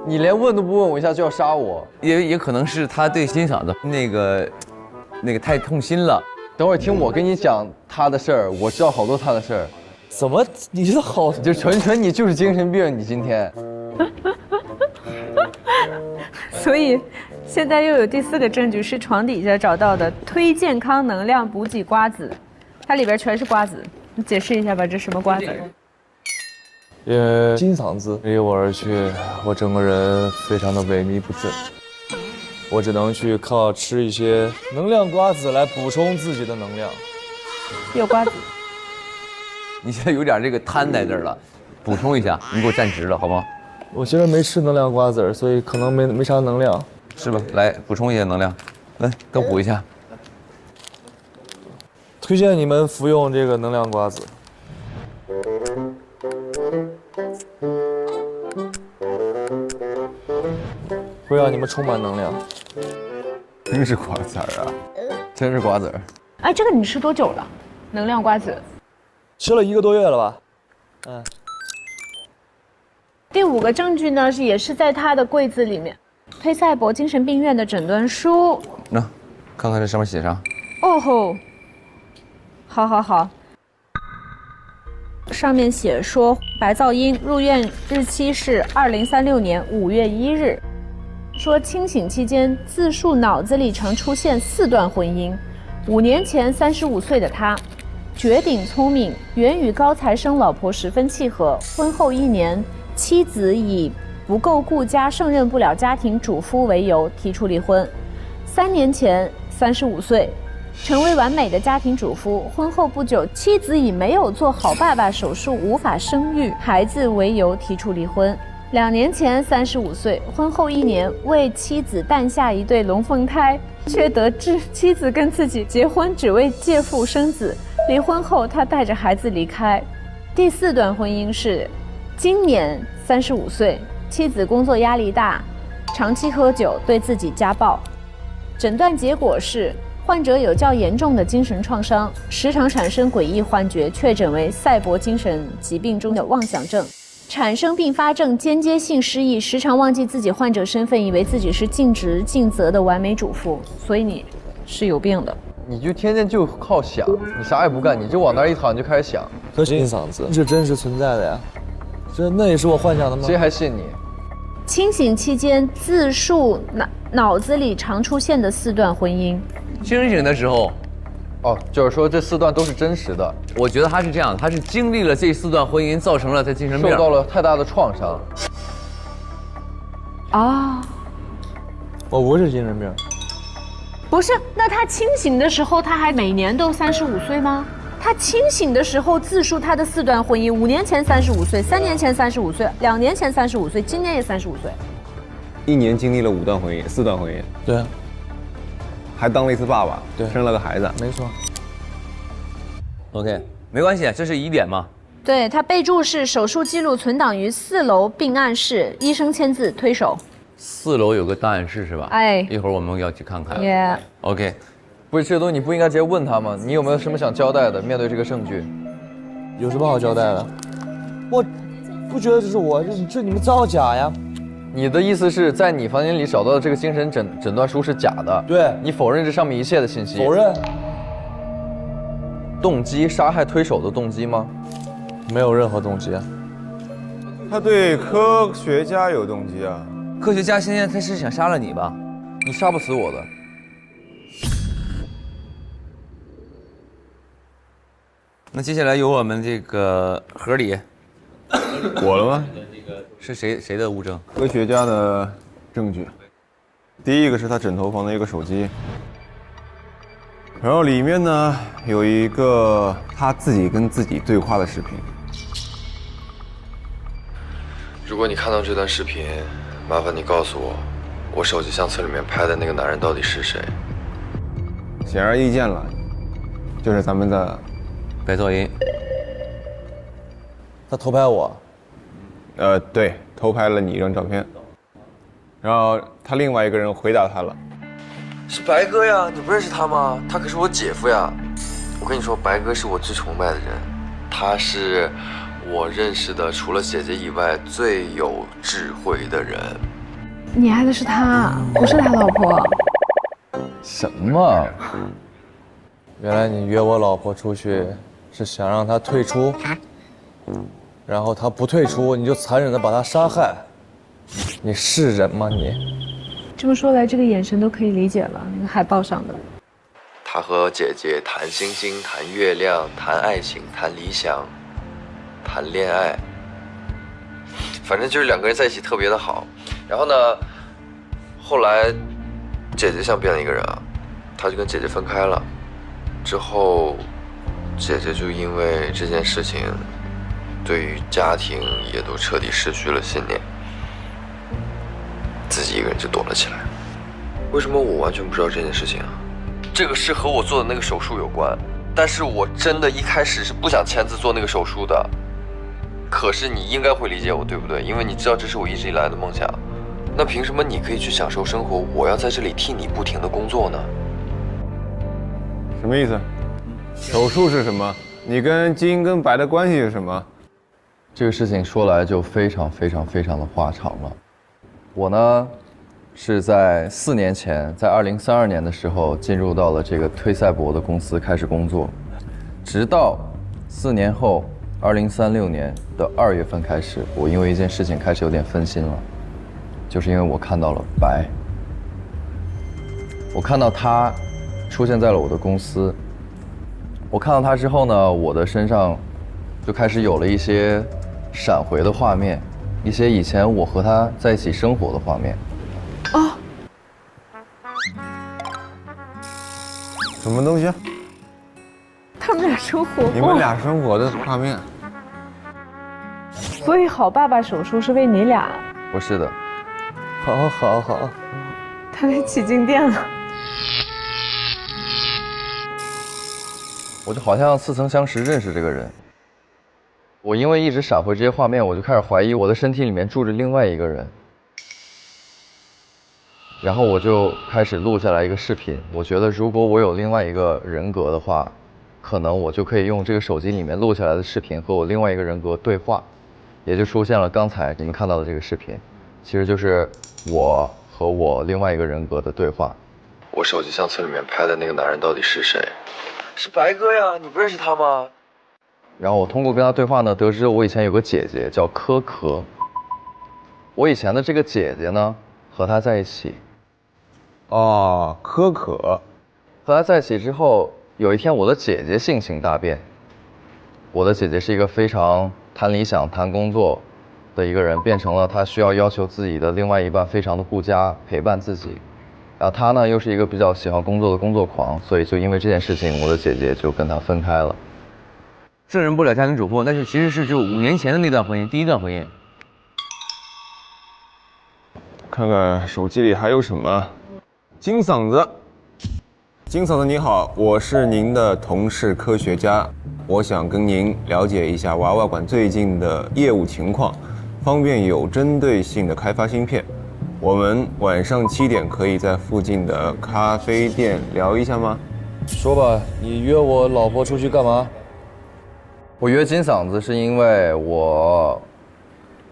你连问都不问我一下就要杀我，也可能是他对金嗓子那个太痛心了。等会儿听我跟你讲他的事儿，我知道好多他的事儿。怎么？你知道好？就纯你就是精神病，你今天。所以，现在又有第4个证据是床底下找到的推健康能量补给瓜子，它里边全是瓜子。你解释一下吧，这什么瓜子？金嗓子离我而去，我整个人非常的萎靡不振，我只能去靠吃一些能量瓜子来补充自己的能量。有瓜子。你现在有点这个瘫在这儿了，补充一下，你给我站直了，好吗？我今儿没吃能量瓜子，所以可能没啥能量，是吧？来补充一些能量，来都补一下。推荐你们服用这个能量瓜子。会让你们充满能量。真是瓜子儿啊！真是瓜子儿。哎，这个你吃多久了？能量瓜子。吃了1个多月了吧？嗯。第5个证据呢，也是在他的柜子里面，推赛博精神病院的诊断书。那，看看这上面写啥？哦吼，好。上面写说白噪音入院日期是2036年5月1日，说清醒期间自述脑子里常出现4段婚姻。5年前35岁的他，绝顶聪明，原与高材生老婆十分契合。婚后1年，妻子以不够顾家、胜任不了家庭主夫为由提出离婚。3年前35岁。成为完美的家庭主妇，婚后不久，妻子以没有做好爸爸手术无法生育孩子为由提出离婚。2年前35岁，婚后1年，为妻子诞下一对龙凤胎，却得知妻子跟自己结婚只为借腹生子。离婚后，他带着孩子离开。第4段婚姻是今年35岁，妻子工作压力大，长期喝酒，对自己家暴。诊断结果是患者有较严重的精神创伤，时常产生诡异幻觉，确诊为赛博精神疾病中的妄想症，产生并发症间接性失忆，时常忘记自己患者身份，以为自己是尽职尽责的完美主妇。所以你是有病的。你就天天就靠想，你啥也不干，你就往那儿一躺就开始想。可金嗓子是真实存在的呀，那也是我幻想的吗？谁还信你？清醒期间自述脑子里常出现的4段婚姻。清醒的时候，就是说这4段都是真实的。我觉得他是这样，他是经历了这4段婚姻，造成了他精神病，受到了太大的创伤。啊，我不是精神病。不是，那他清醒的时候，他还每年都35岁吗？他清醒的时候自述他的4段婚姻，5年前35岁，3年前35岁，2年前35岁，今年也35岁。1年经历了5段婚姻，4段婚姻。对啊。还当了一次爸爸，对，生了个孩子，没错。OK， 没关系，这是疑点嘛。对，他备注是手术记录存档于4楼病案室，医生签字推手。4楼有个档案室是吧？哎，一会儿我们要去看看。OK， 不是这些东西你不应该直接问他吗？你有没有什么想交代的？面对这个证据，有什么好交代的？我不觉得这是我，这你们造假呀。你的意思是在你房间里找到的这个精神诊断书是假的？对，你否认这上面一切的信息？否认。动机，杀害推手的动机吗？没有任何动机啊。他对科学家有动机啊。科学家现在他是想杀了你吧？你杀不死我的。那接下来由我们这个盒里，我了吗？是谁的物证？科学家的证据。第一个是他枕头旁的一个手机，然后里面呢有一个他自己跟自己对话的视频。如果你看到这段视频，麻烦你告诉我，我手机相册里面拍的那个男人到底是谁？显而易见了，就是咱们的白噪音。他偷拍我，对，偷拍了你一张照片，然后他另外一个人回答他了，是白哥呀，你不认识他吗？他可是我姐夫呀。我跟你说，白哥是我最崇拜的人，他是我认识的除了姐姐以外最有智慧的人。你爱的是他，不是他老婆。什么？原来你约我老婆出去是想让她退出，然后她不退出，你就残忍的把她杀害。你是人吗你？这么说来，这个眼神都可以理解了，那个海报上的。他和姐姐谈星星，谈月亮，谈爱情，谈理想，谈恋爱，反正就是两个人在一起特别的好。然后呢，后来姐姐像变了一个人啊，他就跟姐姐分开了。之后，姐姐就因为这件事情，对于家庭也都彻底失去了信念，自己一个人就躲了起来。为什么我完全不知道这件事情啊？这个是和我做的那个手术有关，但是我真的一开始是不想签字做那个手术的。可是你应该会理解我，对不对？因为你知道这是我一直以来的梦想。那凭什么你可以去享受生活，我要在这里替你不停的工作呢？什么意思？手术是什么？你跟金跟白的关系是什么？这个事情说来就非常的话长了。我呢，是在4年前，在2032年的时候进入到了这个推赛博的公司开始工作，直到4年后2036年的2月份开始，我因为一件事情开始有点分心了，就是因为我看到了白，我看到他出现在了我的公司，我看到他之后呢，我的身上就开始有了一些闪回的画面，一些以前我和他在一起生活的画面。哦，什么东西？他们俩生活过。你们俩生活的画面。所以好爸爸手术是为你俩？不是的。好。他被起静电了。我就好像似曾相识，认识这个人。我因为一直闪回这些画面，我就开始怀疑我的身体里面住着另外一个人。然后我就开始录下来一个视频。我觉得如果我有另外一个人格的话，可能我就可以用这个手机里面录下来的视频和我另外一个人格对话，也就出现了刚才你们看到的这个视频，其实就是我和我另外一个人格的对话。我手机相册里面拍的那个男人到底是谁？是白哥呀，你不认识他吗？然后我通过跟他对话呢，得知我以前有个姐姐叫柯可。我以前的这个姐姐呢，和他在一起。哦，柯可。和他在一起之后，有一天我的姐姐性情大变。我的姐姐是一个非常谈理想、谈工作的一个人，变成了她需要求自己的另外一半非常的顾家，陪伴自己。然后她呢，又是一个比较喜欢工作的工作狂，所以就因为这件事情，我的姐姐就跟他分开了。胜任不了家庭主妇，但是其实是就5年前的那段婚姻，第一段婚姻。看看手机里还有什么。金嗓子，金嗓子你好，我是您的同事科学家，我想跟您了解一下娃娃馆最近的业务情况，方便有针对性的开发芯片。我们晚上7点可以在附近的咖啡店聊一下吗？说吧，你约我老婆出去干嘛？我约金嗓子是因为我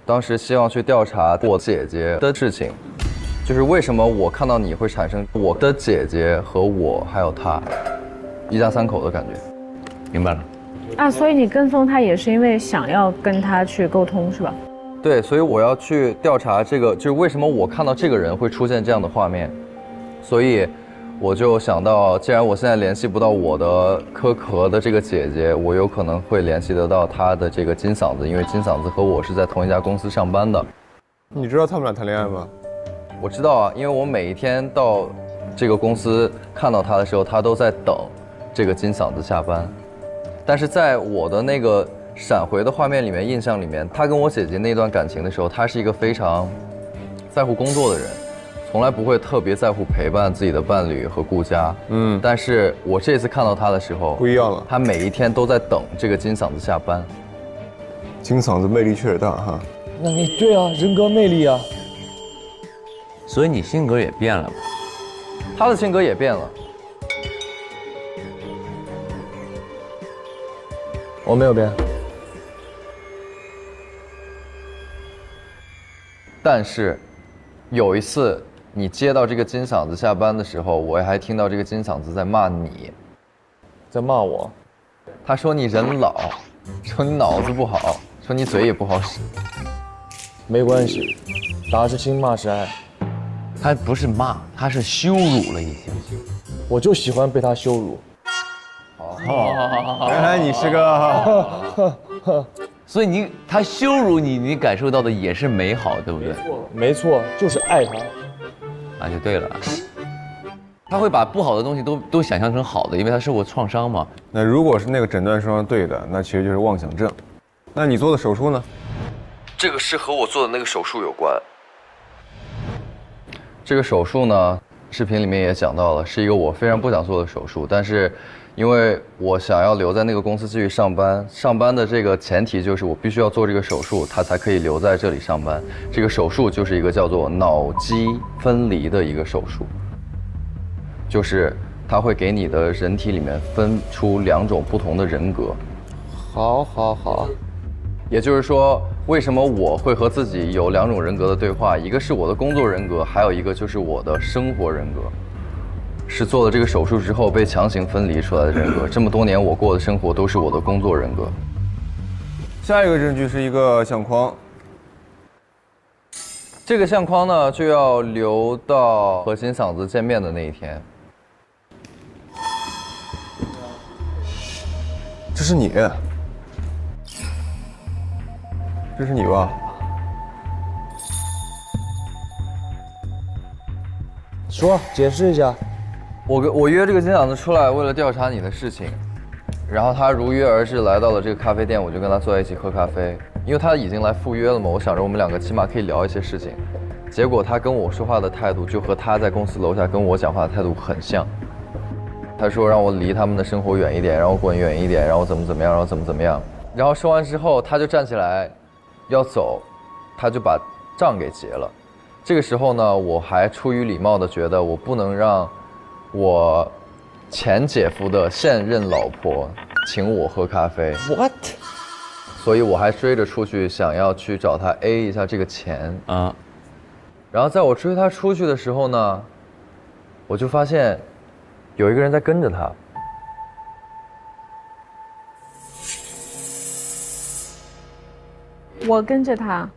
当时希望去调查我姐姐的事情，就是为什么我看到你会产生我的姐姐和我还有她一家3口的感觉。明白了。啊，所以你跟踪他也是因为想要跟他去沟通是吧？对，所以我要去调查这个，就是为什么我看到这个人会出现这样的画面，所以我就想到，既然我现在联系不到我的柯可的这个姐姐，我有可能会联系得到她的这个金嗓子，因为金嗓子和我是在同一家公司上班的。你知道他们俩谈恋爱吗？我知道啊，因为我每一天到这个公司看到他的时候，他都在等这个金嗓子下班。但是在我的那个闪回的画面里面、印象里面，他跟我姐姐那段感情的时候，他是一个非常在乎工作的人，从来不会特别在乎陪伴自己的伴侣和顾家。但是我这次看到他的时候，不一样了。他每一天都在等这个金嗓子下班。金嗓子魅力确实大哈。那你对啊，人格魅力啊。所以你性格也变了吧？他的性格也变了。我没有变。但是，有一次你接到这个金嗓子下班的时候，我还听到这个金嗓子在骂你，在骂我。他说你人老，说你脑子不好，说你嘴也不好使。没关系，打是亲，骂是爱。他不是骂，他是羞辱了已经。我就喜欢被他羞辱。原来你是个，所以他羞辱你，你感受到的也是美好，对不对？没错，就是爱他。那就对了。他会把不好的东西都想象成好的，因为他受过创伤嘛。那如果是那个诊断双对的，那其实就是妄想症。那你做的手术呢？这个是和我做的那个手术有关。这个手术呢，视频里面也讲到了，是一个我非常不想做的手术，但是因为我想要留在那个公司继续上班，上班的这个前提就是我必须要做这个手术，他才可以留在这里上班。这个手术就是一个叫做脑肌分离的一个手术，就是它会给你的人体里面分出2种不同的人格。好。也就是说，为什么我会和自己有2种人格的对话？一个是我的工作人格，还有一个就是我的生活人格。是做了这个手术之后被强行分离出来的人格。这么多年我过的生活都是我的工作人格。下一个证据是一个相框。这个相框呢，就要留到和金嗓子见面的那一天。这是你，这是你吧？说，解释一下。我约这个金嗓子出来，为了调查你的事情，然后他如约而至来到了这个咖啡店，我就跟他坐在一起喝咖啡，因为他已经来赴约了嘛，我想着我们2个起码可以聊一些事情。结果他跟我说话的态度就和他在公司楼下跟我讲话的态度很像。他说让我离他们的生活远一点，让我滚远一点，让我怎么样，然后怎么样。然后说完之后，他就站起来要走，他就把账给结了。这个时候呢，我还出于礼貌的觉得我不能让我前姐夫的现任老婆请我喝咖啡。What？ 所以我还追着出去，想要去找他 A 一下这个钱啊。然后在我追他出去的时候呢，我就发现有一个人在跟着他。我跟着他，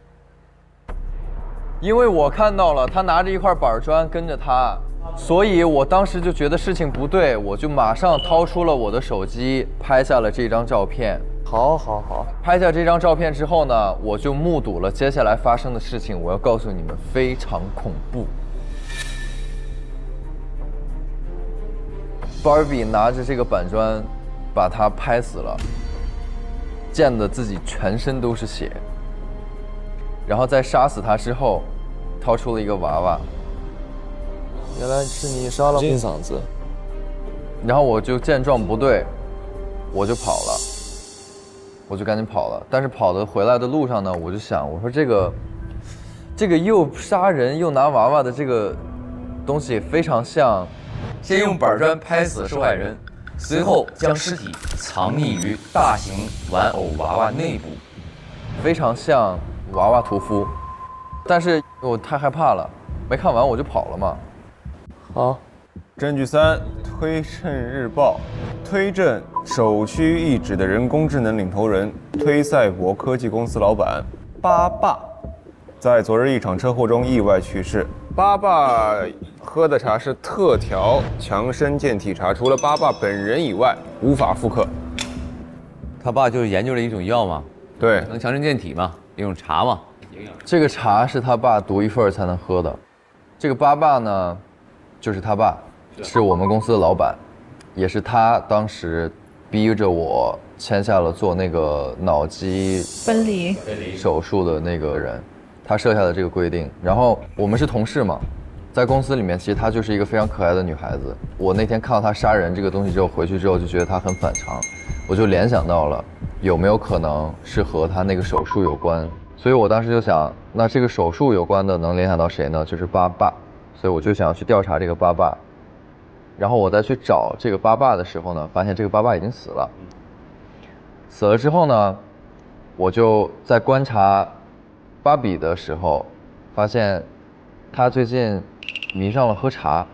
因为我看到了他拿着一块板砖跟着他，所以我当时就觉得事情不对，我就马上掏出了我的手机拍下了这张照片。好。拍下这张照片之后呢，我就目睹了接下来发生的事情。我要告诉你们，非常恐怖。Barbie 拿着这个板砖，把他拍死了，溅得自己全身都是血。然后在杀死他之后，掏出了一个娃娃。原来是你杀了金嗓子。然后我就见状不对，我就跑了，我就赶紧跑了。但是跑的回来的路上呢，我就想，我说这个又杀人又拿娃娃的这个东西非常像，先用板砖拍死受害人，随后将尸体藏匿于大型玩偶娃娃内部，非常像娃娃屠夫。但是我太害怕了，没看完我就跑了嘛。好，证据3：推证日报，推证首屈一指的人工智能领头人，推赛博科技公司老板巴爸，在昨日一场车祸中意外去世。巴爸喝的茶是特调强身健体茶，除了巴爸本人以外，无法复刻。他爸就是研究了一种药嘛，对，能强身健体嘛，一种茶嘛。这个茶是他爸独一份才能喝的。这个八爸呢，就是他爸，是我们公司的老板，也是他当时逼着我签下了做那个脑机分离手术的那个人，他设下的这个规定。然后我们是同事嘛，在公司里面，其实她就是一个非常可爱的女孩子。我那天看到她杀人这个东西之后，回去之后就觉得她很反常，我就联想到了有没有可能是和她那个手术有关。所以我当时就想，那这个手术有关的能联想到谁呢？就是八爸。所以我就想要去调查这个八爸。然后我再去找这个八爸的时候呢，发现这个八爸已经死了。死了之后呢，我就在观察芭比的时候，发现他最近迷上了喝茶。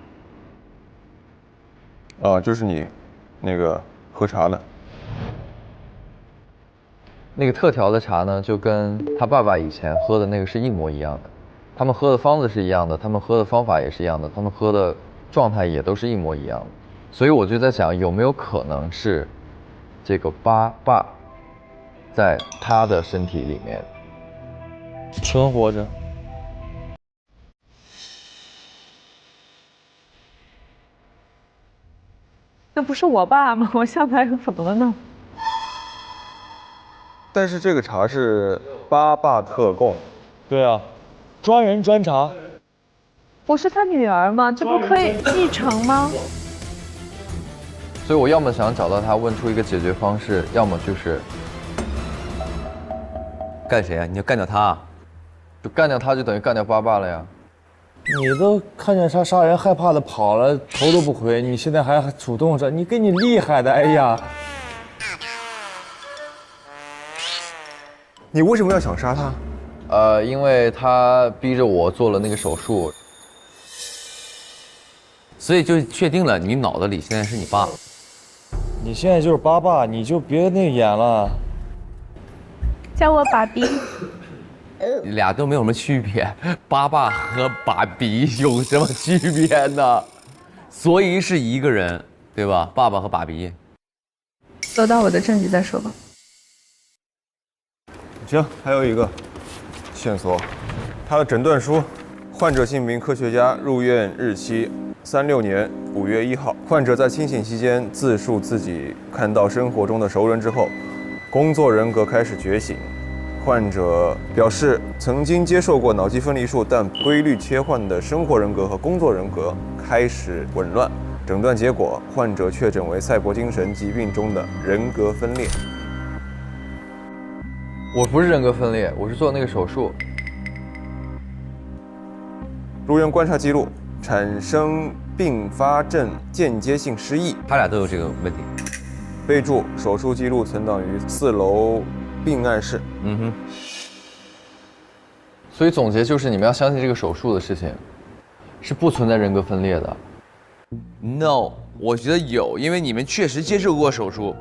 啊，就是你，那个喝茶的。那个特调的茶呢，就跟他爸爸以前喝的那个是一模一样的，他们喝的方子是一样的，他们喝的方法也是一样的，他们喝的状态也都是一模一样的。所以我就在想，有没有可能是这个八爸在他的身体里面存活着？那不是我爸吗？我想来怎么了呢？但是这个茶是八爸特供。对啊，专人专茶。我是他女儿吗？这不可以继承吗？所以我要么想找到他，问出一个解决方式，要么就是干谁啊？你要干掉他？就干掉他，就等于干掉八爸了呀。你都看见他杀人害怕的跑了，头都不回，你现在还主动着，你给你厉害的，哎呀！你为什么要想杀他？因为他逼着我做了那个手术，所以就确定了你脑子里现在是你爸。你现在就是八爸，你就别那演了。叫我爸比。俩都没有什么区别，八爸和爸比有什么区别呢？所以是一个人，对吧？爸爸和爸比。得到我的证据再说吧。行，还有一个线索，他的诊断书，患者姓名：科学家，入院日期：36年5月1号。患者在清醒期间自述自己看到生活中的熟人之后，工作人格开始觉醒。患者表示曾经接受过脑机分离术，但规律切换的生活人格和工作人格开始紊乱。诊断结果，患者确诊为赛博精神疾病中的人格分裂。我不是人格分裂，我是做那个手术。入院观察记录，产生并发症间接性失忆。他俩都有这个问题。备注：手术记录存档于4楼病案室。所以总结就是，你们要相信这个手术的事情，是不存在人格分裂的。No， 我觉得有，因为你们确实接受过手术。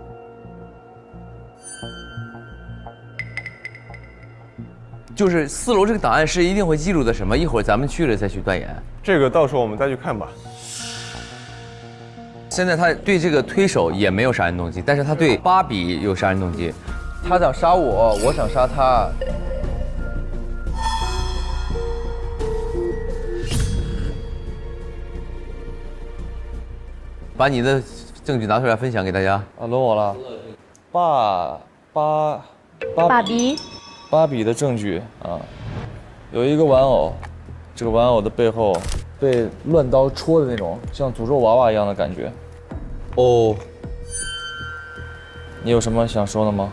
就是4楼这个档案是一定会记录的什么？一会儿咱们去了再去断言。这个到时候我们再去看吧。现在他对这个推手也没有杀人动机，但是他对芭比有杀人动机。他想杀我，我想杀他。把你的证据拿出来分享给大家。啊，轮我了。爸比。芭比的证据啊，有一个玩偶，这个玩偶的背后被乱刀戳的那种，像诅咒娃娃一样的感觉。哦，你有什么想说的吗？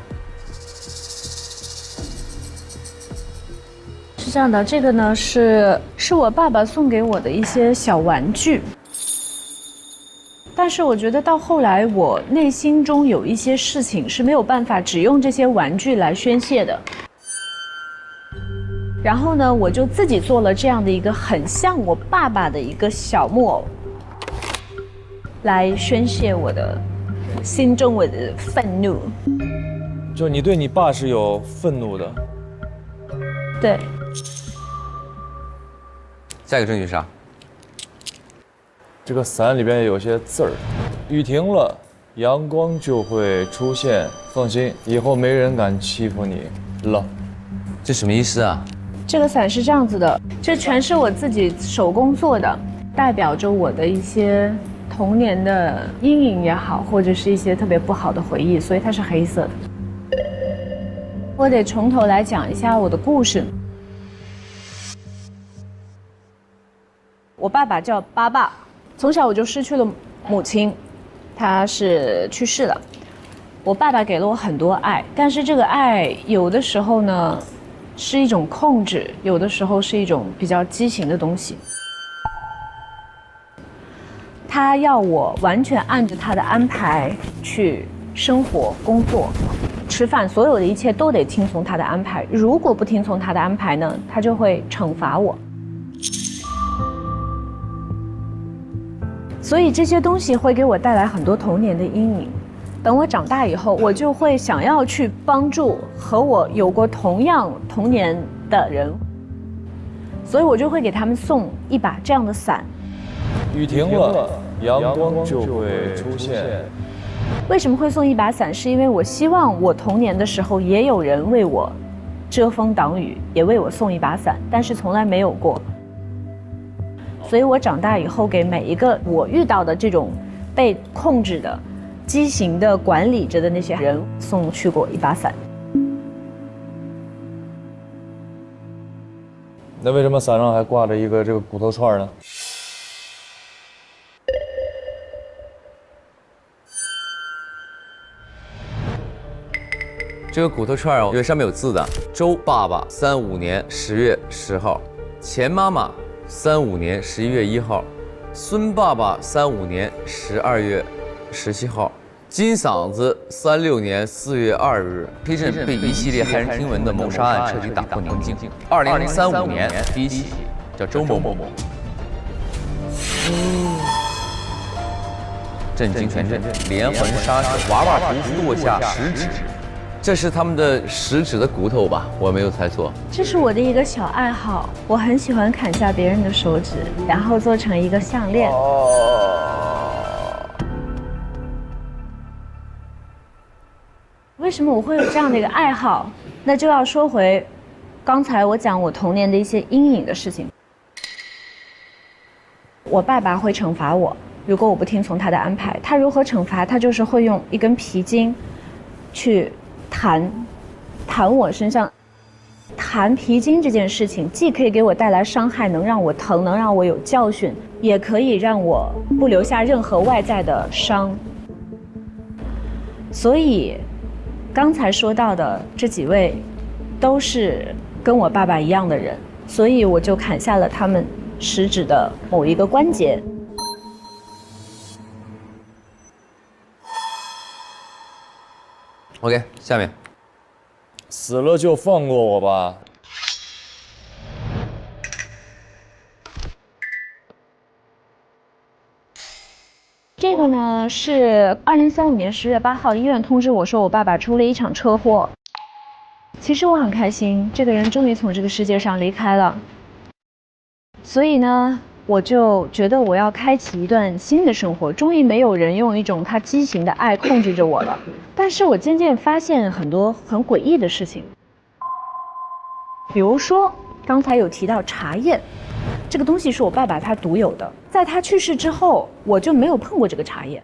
是这样的，这个呢是我爸爸送给我的一些小玩具，但是我觉得到后来我内心中有一些事情是没有办法只用这些玩具来宣泄的。然后呢，我就自己做了这样的一个很像我爸爸的一个小木偶，来宣泄我的心中我的愤怒。就你对你爸是有愤怒的。对。下一个证据是啥？这个伞里边有些字儿，雨停了，阳光就会出现。放心，以后没人敢欺负你了。这什么意思啊？这个伞是这样子的，这全是我自己手工做的，代表着我的一些童年的阴影也好，或者是一些特别不好的回忆，所以它是黑色的。我得从头来讲一下我的故事。我爸爸叫巴爸，从小我就失去了母亲，他是去世了。我爸爸给了我很多爱，但是这个爱有的时候呢是一种控制，有的时候是一种比较畸形的东西。他要我完全按着他的安排去生活、工作、吃饭，所有的一切都得听从他的安排。如果不听从他的安排呢，他就会惩罚我。所以这些东西会给我带来很多童年的阴影。等我长大以后，我就会想要去帮助和我有过同样童年的人，所以我就会给他们送一把这样的伞。雨停了，阳光就会出现。为什么会送一把伞？是因为我希望我童年的时候也有人为我遮风挡雨，也为我送一把伞，但是从来没有过。所以我长大以后，给每一个我遇到的这种被控制的、畸形的管理着的那些人，送去过一把伞。那为什么伞上还挂着一个这个骨头串呢？这个骨头串因为上面有字的，周爸爸35年10月10号，钱妈妈35年11月1号，孙爸爸35年12月17号，金嗓子36年4月2日，黑镇被一系列骇人听闻的谋杀案彻底打破宁静。2035年第一起叫周某某，震惊全镇，连环杀手娃娃头剁下食指。这是他们的食指的骨头吧？我没有猜错。这是我的一个小爱好，我很喜欢砍下别人的手指，然后做成一个项链。为什么我会有这样的一个爱好？那就要说回刚才我讲我童年的一些阴影的事情。我爸爸会惩罚我，如果我不听从他的安排。他如何惩罚？他就是会用一根皮筋去弹我身上。弹皮筋这件事情，既可以给我带来伤害，能让我疼，能让我有教训，也可以让我不留下任何外在的伤。所以刚才说到的这几位都是跟我爸爸一样的人，所以我就砍下了他们食指的某一个关节。OK， 下面，死了就放过我吧。这个呢是2035年10月8号，医院通知我说我爸爸出了一场车祸。其实我很开心，这个人终于从这个世界上离开了。所以呢，我就觉得我要开启一段新的生活，终于没有人用一种他畸形的爱控制着我了。但是我渐渐发现很多很诡异的事情，比如说刚才有提到茶叶，这个东西是我爸爸他独有的，在他去世之后，我就没有碰过这个茶叶，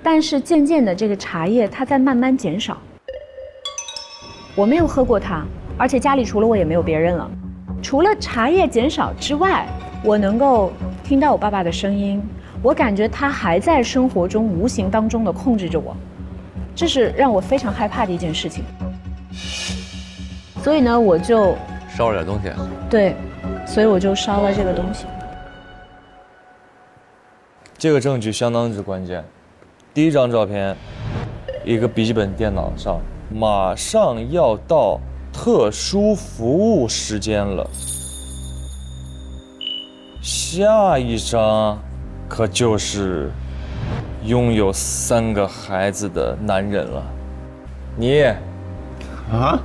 但是渐渐的这个茶叶它在慢慢减少，我没有喝过它，而且家里除了我也没有别人了。除了茶叶减少之外，我能够听到我爸爸的声音，我感觉他还在生活中无形当中的控制着我，这是让我非常害怕的一件事情。所以呢，我就烧了点东西。对，所以我就烧了这个东西。这个证据相当之关键。第一张照片，一个笔记本电脑上，马上要到特殊服务时间了。下一张，可就是拥有3个孩子的男人了。你，啊？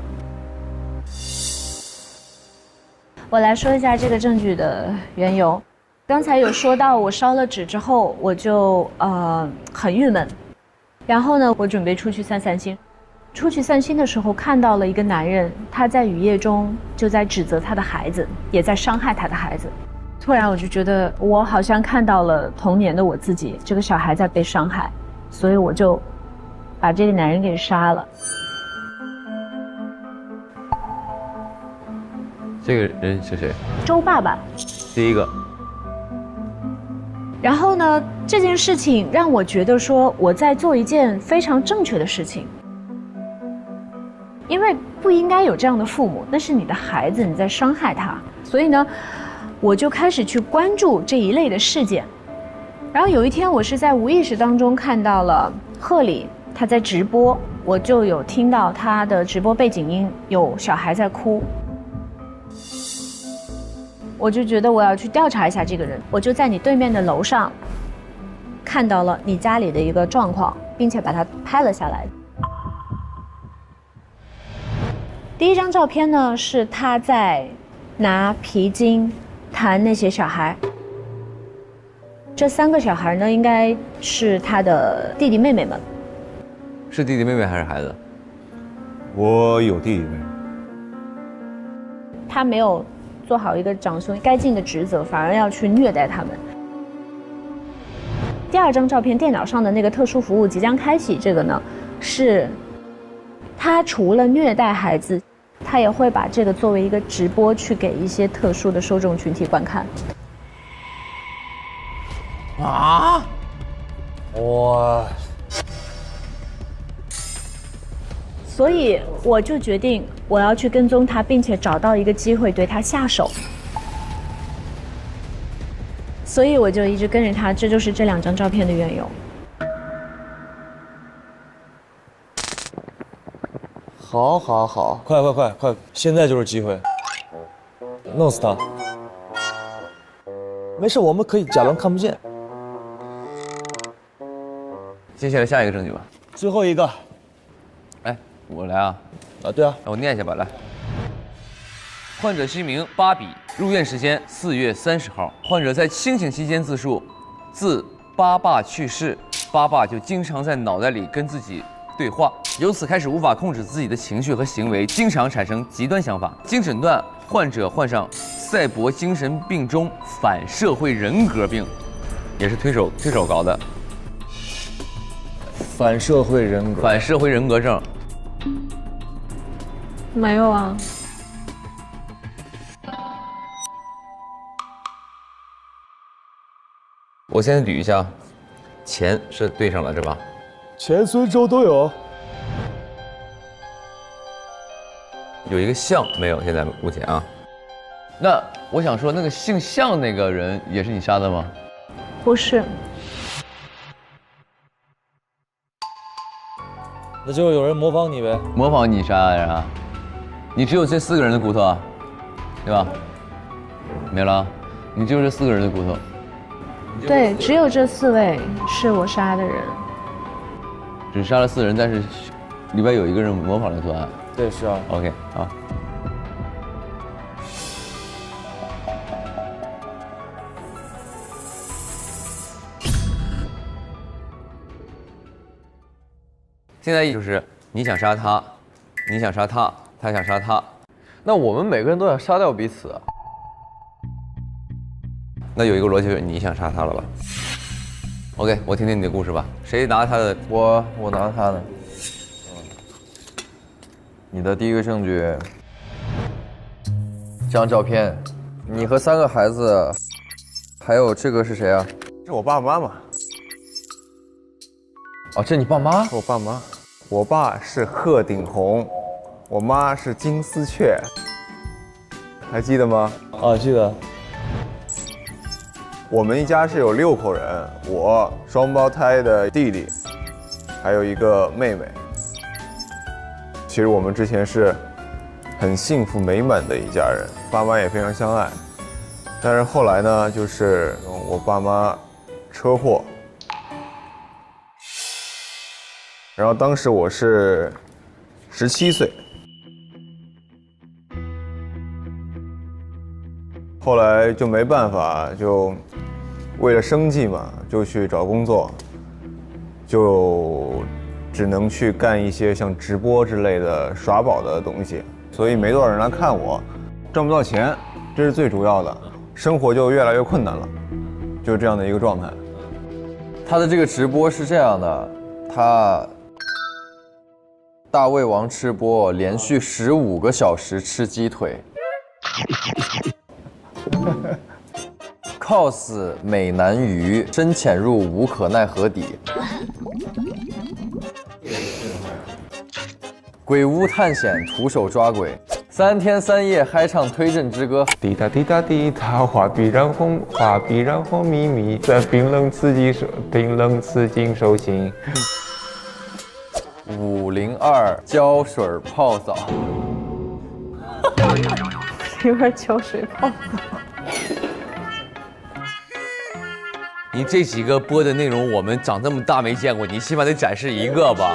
我来说一下这个证据的缘由。刚才有说到我烧了纸之后，我就很郁闷，然后呢，我准备出去散散心。出去散心的时候看到了一个男人，他在雨夜中就在指责他的孩子，也在伤害他的孩子。突然我就觉得我好像看到了童年的我自己，这个小孩在被伤害，所以我就把这个男人给杀了。这个人是谁？周爸爸。第一个。然后呢，这件事情让我觉得说我在做一件非常正确的事情，因为不应该有这样的父母，那是你的孩子，你在伤害他。所以呢，我就开始去关注这一类的事件。然后有一天，我是在无意识当中看到了贺礼他在直播，我就有听到他的直播背景音有小孩在哭。我就觉得我要去调查一下这个人，我就在你对面的楼上看到了你家里的一个状况，并且把它拍了下来。第一张照片呢，是他在拿皮筋弹那些小孩。这3个小孩呢，应该是他的弟弟妹妹们。是弟弟妹妹还是孩子？我有弟弟妹妹。他没有做好一个长兄该尽的职责，反而要去虐待他们。第2张照片，电脑上的那个特殊服务即将开启，这个呢，是他除了虐待孩子，他也会把这个作为一个直播去给一些特殊的受众群体观看。啊！哇！所以我就决定我要去跟踪他，并且找到一个机会对他下手。所以我就一直跟着他，这就是这2张照片的缘由。好，好，好，快，现在就是机会，弄死他。没事，我们可以假装看不见。接下来下一个证据吧。最后一个。哎，我来啊。啊，对啊。那我念一下吧，来。患者姓名巴比，入院时间4月30号。患者在清醒期间自述，自巴爸去世，巴爸就经常在脑袋里跟自己对话，由此开始无法控制自己的情绪和行为，经常产生极端想法。经诊断，患者患上赛博精神病中反社会人格病，也是推手搞的。反社会人格症。没有啊。我先捋一下，钱是对上了是吧？钱孙周都有。有一个项没有，现在目前啊。那我想说，那个姓向那个人也是你杀的吗？不是。那就有人模仿你呗。模仿你杀的人啊？你只有这4个人的骨头啊，对吧？没了，你只有这4个人的骨头。对，只有这4位是我杀的人。只杀了4人，但是里边有一个人模仿了作案。对，是啊。OK， 好。现在就是你想杀他，你想杀他，他想杀他，那我们每个人都想杀掉彼此啊。那有一个逻辑就是你想杀他了吧 ？OK， 我听听你的故事吧。谁拿他的？我拿他的。你的第一个证据，这张照片，你和3个孩子，还有这个是谁啊？是我爸妈嘛。哦，这你爸妈？我爸妈。我爸是鹤顶红，我妈是金丝雀，还记得吗？啊，记得。我们一家是有6口人，我双胞胎的弟弟，还有一个妹妹。其实我们之前是很幸福美满的一家人，爸妈也非常相爱。但是后来呢，就是我爸妈车祸，然后当时我是17岁，后来就没办法，就为了生计嘛，就去找工作，就只能去干一些像直播之类的耍宝的东西，所以没多少人来看我，赚不到钱，这是最主要的，生活就越来越困难了，就是这样的一个状态。他的这个直播是这样的，他大胃王吃播连续15个小时吃鸡腿，cos 美男鱼深潜入无可奈何底，鬼屋探险徒手抓鬼，3天3夜嗨唱推阵之歌，滴答滴答滴答，画笔然后画笔然后秘密，在冰冷刺激手心。502胶水泡澡502胶水泡澡。你这几个播的内容，我们长这么大没见过，你起码得展示一个吧？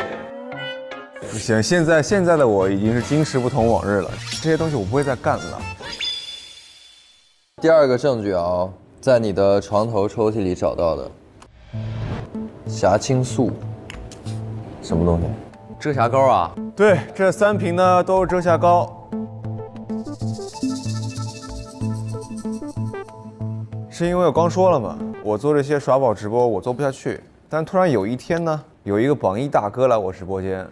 不行，现在的我已经是今时不同往日了，这些东西我不会再干了。第二个证据啊，在你的床头抽屉里找到的霞青素，什么东西？遮瑕膏啊？对，这3瓶呢都是遮瑕膏。是因为我刚说了嘛，我做这些耍宝直播我做不下去，但突然有一天呢，有一个榜一大哥来我直播间，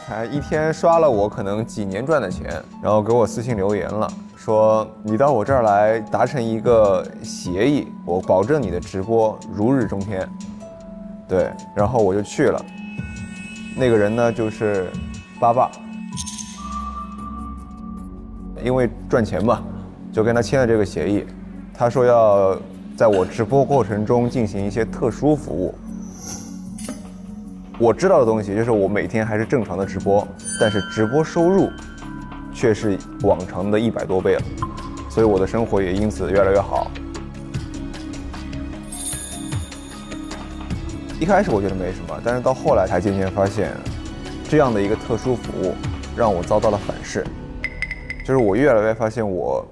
他一天刷了我可能几年赚的钱，然后给我私信留言了，说你到我这儿来达成一个协议，我保证你的直播如日中天。对，然后我就去了。那个人呢就是爸爸，因为赚钱嘛，就跟他签了这个协议。他说要在我直播过程中进行一些特殊服务。我知道的东西就是我每天还是正常的直播，但是直播收入却是往常的100多倍了，所以我的生活也因此越来越好。一开始我觉得没什么，但是到后来才渐渐发现，这样的一个特殊服务让我遭到了反噬，就是我越来越发现我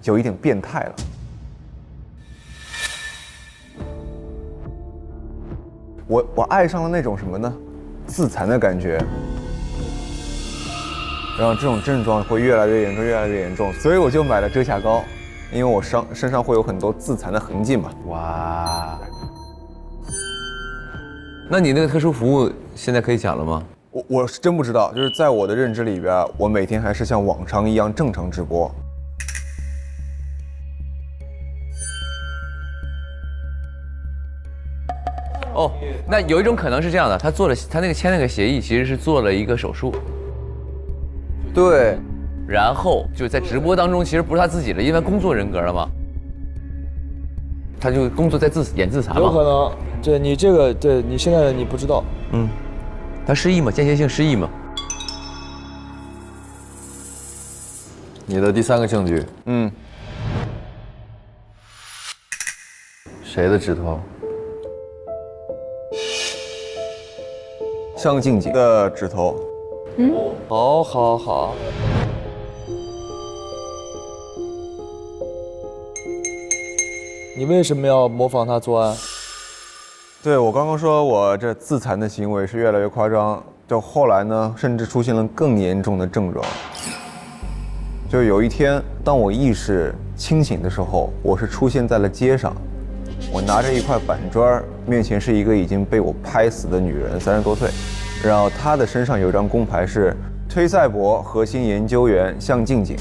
有一点变态了。我爱上了那种什么呢？自残的感觉，然后这种症状会越来越严重，越来越严重，所以我就买了遮瑕膏，因为我身上会有很多自残的痕迹嘛。哇，那你那个特殊服务现在可以讲了吗？我是真不知道，就是在我的认知里边，我每天还是像往常一样正常直播。哦，那有一种可能是这样的，他那个签那个协议，其实是做了一个手术。对，然后就在直播当中，其实不是他自己的，因为工作人格了嘛，他就工作在演自残嘛。有可能，对你这个，对你现在你不知道。嗯，他失忆嘛，间歇性失忆嘛。你的第3个证据，谁的指头？向静静的指头。好。你为什么要模仿他作案？对，我刚刚说我这自残的行为是越来越夸张，就后来呢，甚至出现了更严重的症状。就有一天，当我意识清醒的时候，我是出现在了街上，我拿着一块板砖，面前是一个已经被我拍死的女人，30多岁，然后她的身上有一张工牌是推赛博核心研究员向静静。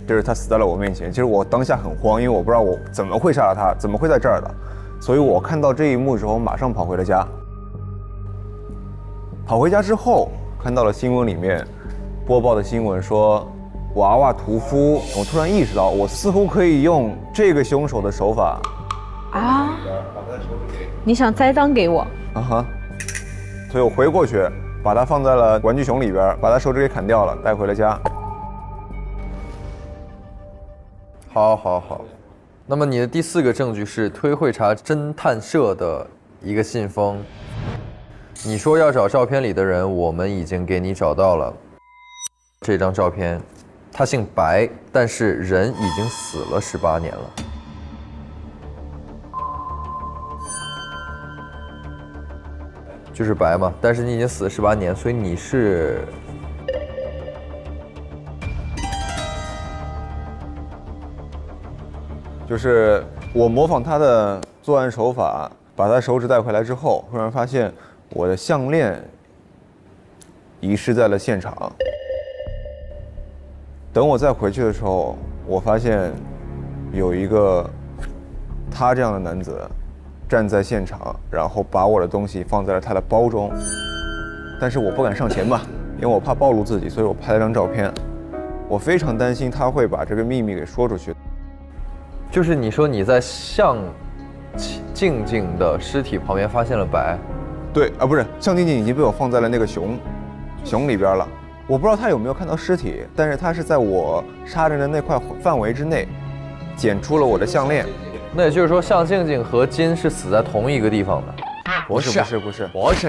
就是他死在了我面前，其实我当下很慌，因为我不知道我怎么会杀了他，怎么会在这儿的，所以我看到这一幕之后，马上跑回了家。跑回家之后，看到了新闻里面播报的新闻说娃娃屠夫，我突然意识到，我似乎可以用这个凶手的手法啊！你想栽赃给我？啊哈！所以我回过去，把它放在了玩具熊里边，把他手指给砍掉了，带回了家。好。那么你的第4个证据是推会查侦探社的一个信封。你说要找照片里的人，我们已经给你找到了。这张照片，他姓白，但是人已经死了18年了。就是白嘛，但是你已经死了18年，所以你是。就是我模仿他的作案手法，把他手指带回来之后，忽然发现我的项链遗失在了现场。等我再回去的时候，我发现有一个他这样的男子站在现场，然后把我的东西放在了他的包中。但是我不敢上前嘛，因为我怕暴露自己，所以我拍了张照片。我非常担心他会把这个秘密给说出去。就是你说你在向静静的尸体旁边发现了白，对啊，不是，向静静已经被我放在了那个熊里边了。我不知道他有没有看到尸体，但是他是在我杀人的那块范围之内，捡出了我的项链。那也就是说，向静静和金是死在同一个地方的。不是，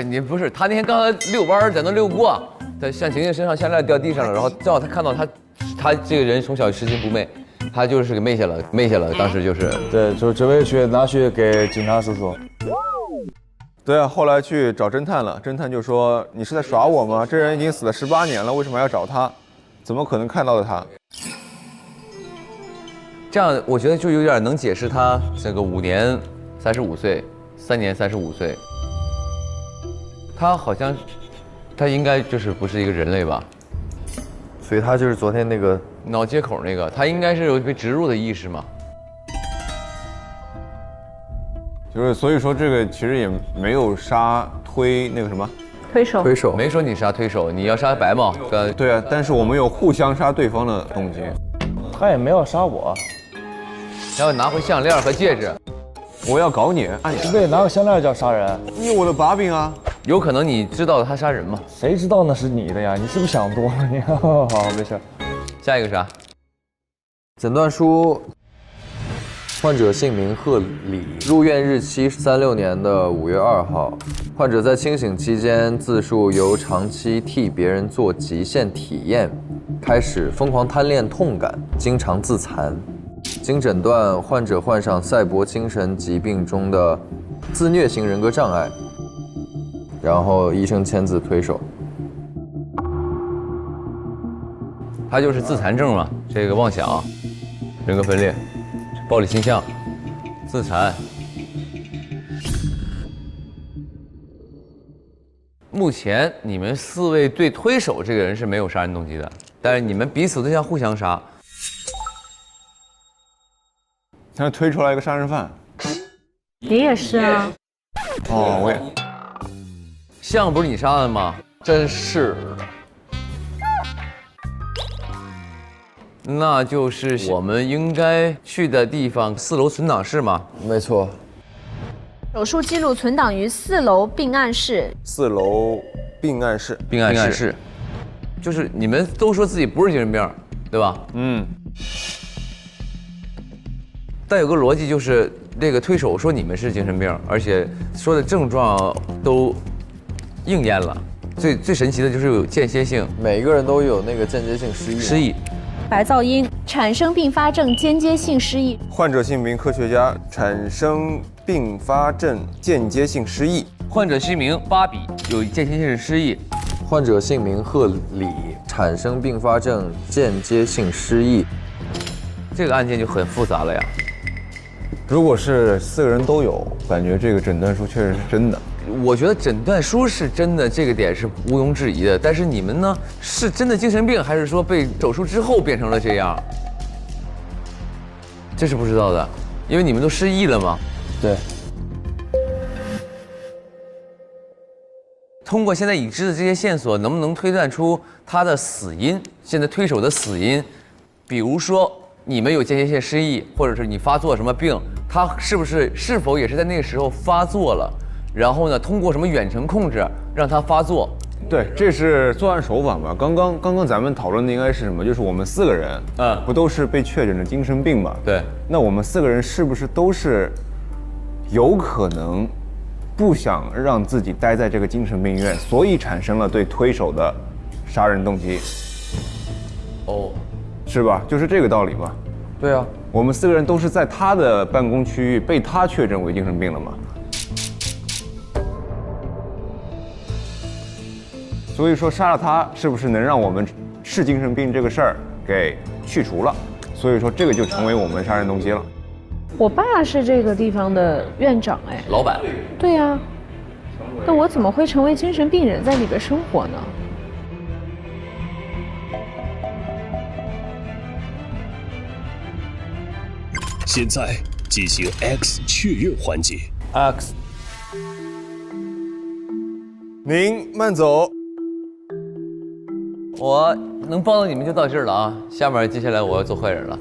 你不是，他那天刚才遛弯在那遛过，在向晴晴身上项链掉地上了，然后正好他看到他这个人从小拾金不昧。他就是给昧下了，当时就是，对，就准备拿去给警察叔叔。对啊，后来去找侦探了，侦探就说：“你是在耍我吗？这人已经死了18年了，为什么要找他？怎么可能看到了他？”这样我觉得就有点能解释他这个5年35岁，3年35岁。他好像，他应该就是不是一个人类吧？所以他就是昨天那个。脑接口那个，他应该是有被植入的意识嘛？就是所以说这个其实也没有杀推那个什么推手，没说你杀推手，你要杀白帽。对啊，但是我们有互相杀对方的动机。他也没有杀我，然后拿回项链和戒指。我要搞你，对，拿个项链叫杀人？你有我的把柄啊！有可能你知道他杀人吗？谁知道那是你的呀？你是不是想多了？你好，没事。下一个啥？诊断书，患者姓名贺礼，入院日期36年的5月2号。患者在清醒期间自述由长期替别人做极限体验，开始疯狂贪恋痛感，经常自残。经诊断，患者患上赛博精神疾病中的自虐型人格障碍。然后医生签字推手。他就是自残症嘛，这个妄想、人格分裂、暴力倾向、自残。目前你们4位对推手这个人是没有杀人动机的，但是你们彼此都想互相杀。他推出来一个杀人犯。你也是啊。哦，我也。项不是你杀的吗？真是。那就是我们应该去的地方，4楼存档室吗？没错。手术记录存档于4楼病案室。4楼病案室。病案室。就是你们都说自己不是精神病，对吧？嗯。但有个逻辑就是，这个推手说你们是精神病，而且说的症状都应验了。最神奇的就是有间歇性，每个人都有那个间接性失忆。白噪音产生并发症间接性失忆。患者姓名科学家产生并发症间接性失忆。患者姓名芭比有间歇性失忆。患者姓名贺礼产生并发症间接性失忆。这个案件就很复杂了呀。如果是4个人都有，感觉这个诊断书确实是真的。我觉得诊断书是真的，这个点是毋庸置疑的。但是你们呢，是真的精神病，还是说被手术之后变成了这样？这是不知道的，因为你们都失忆了嘛。对。通过现在已知的这些线索，能不能推断出他的死因？现在推手的死因，比如说你们有间歇性失忆，或者是你发作什么病，他是否也是在那个时候发作了？然后呢，通过什么远程控制让他发作？对，这是作案手法嘛？刚刚咱们讨论的应该是什么？就是我们4个人，不都是被确诊的精神病嘛？对。那我们4个人是不是都是有可能不想让自己待在这个精神病院，所以产生了对推手的杀人动机？哦，是吧？就是这个道理嘛。对啊，我们4个人都是在他的办公区域被他确诊为精神病了嘛？所以说杀了他是不是能让我们是精神病这个事儿给去除了？所以说这个就成为我们杀人动机了。我爸是这个地方的院长，哎，老板。对呀，那我怎么会成为精神病人在里边生活呢？现在进行 X 确认环节。X， 您慢走。我能帮到你们就到这儿了啊，下面接下来我要做坏人了。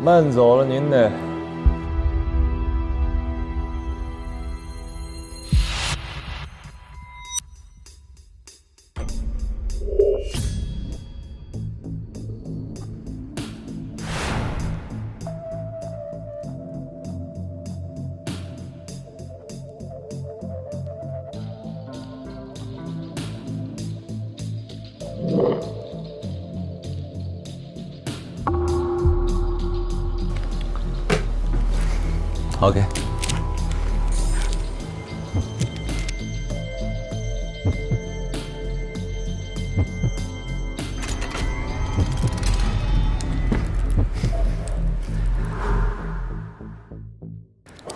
慢走了您得。OK。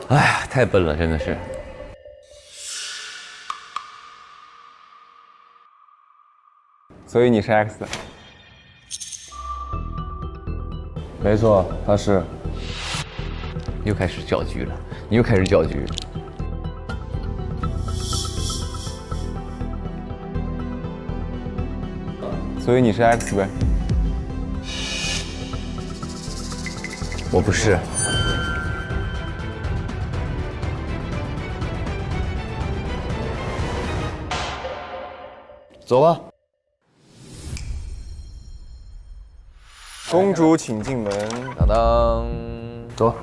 哎呀，太笨了，真的是。所以你是 X。没错，他是。又开始搅局了，你又开始搅局。所以你是 X 呗？我不是。走吧。公主请进门。当当，走。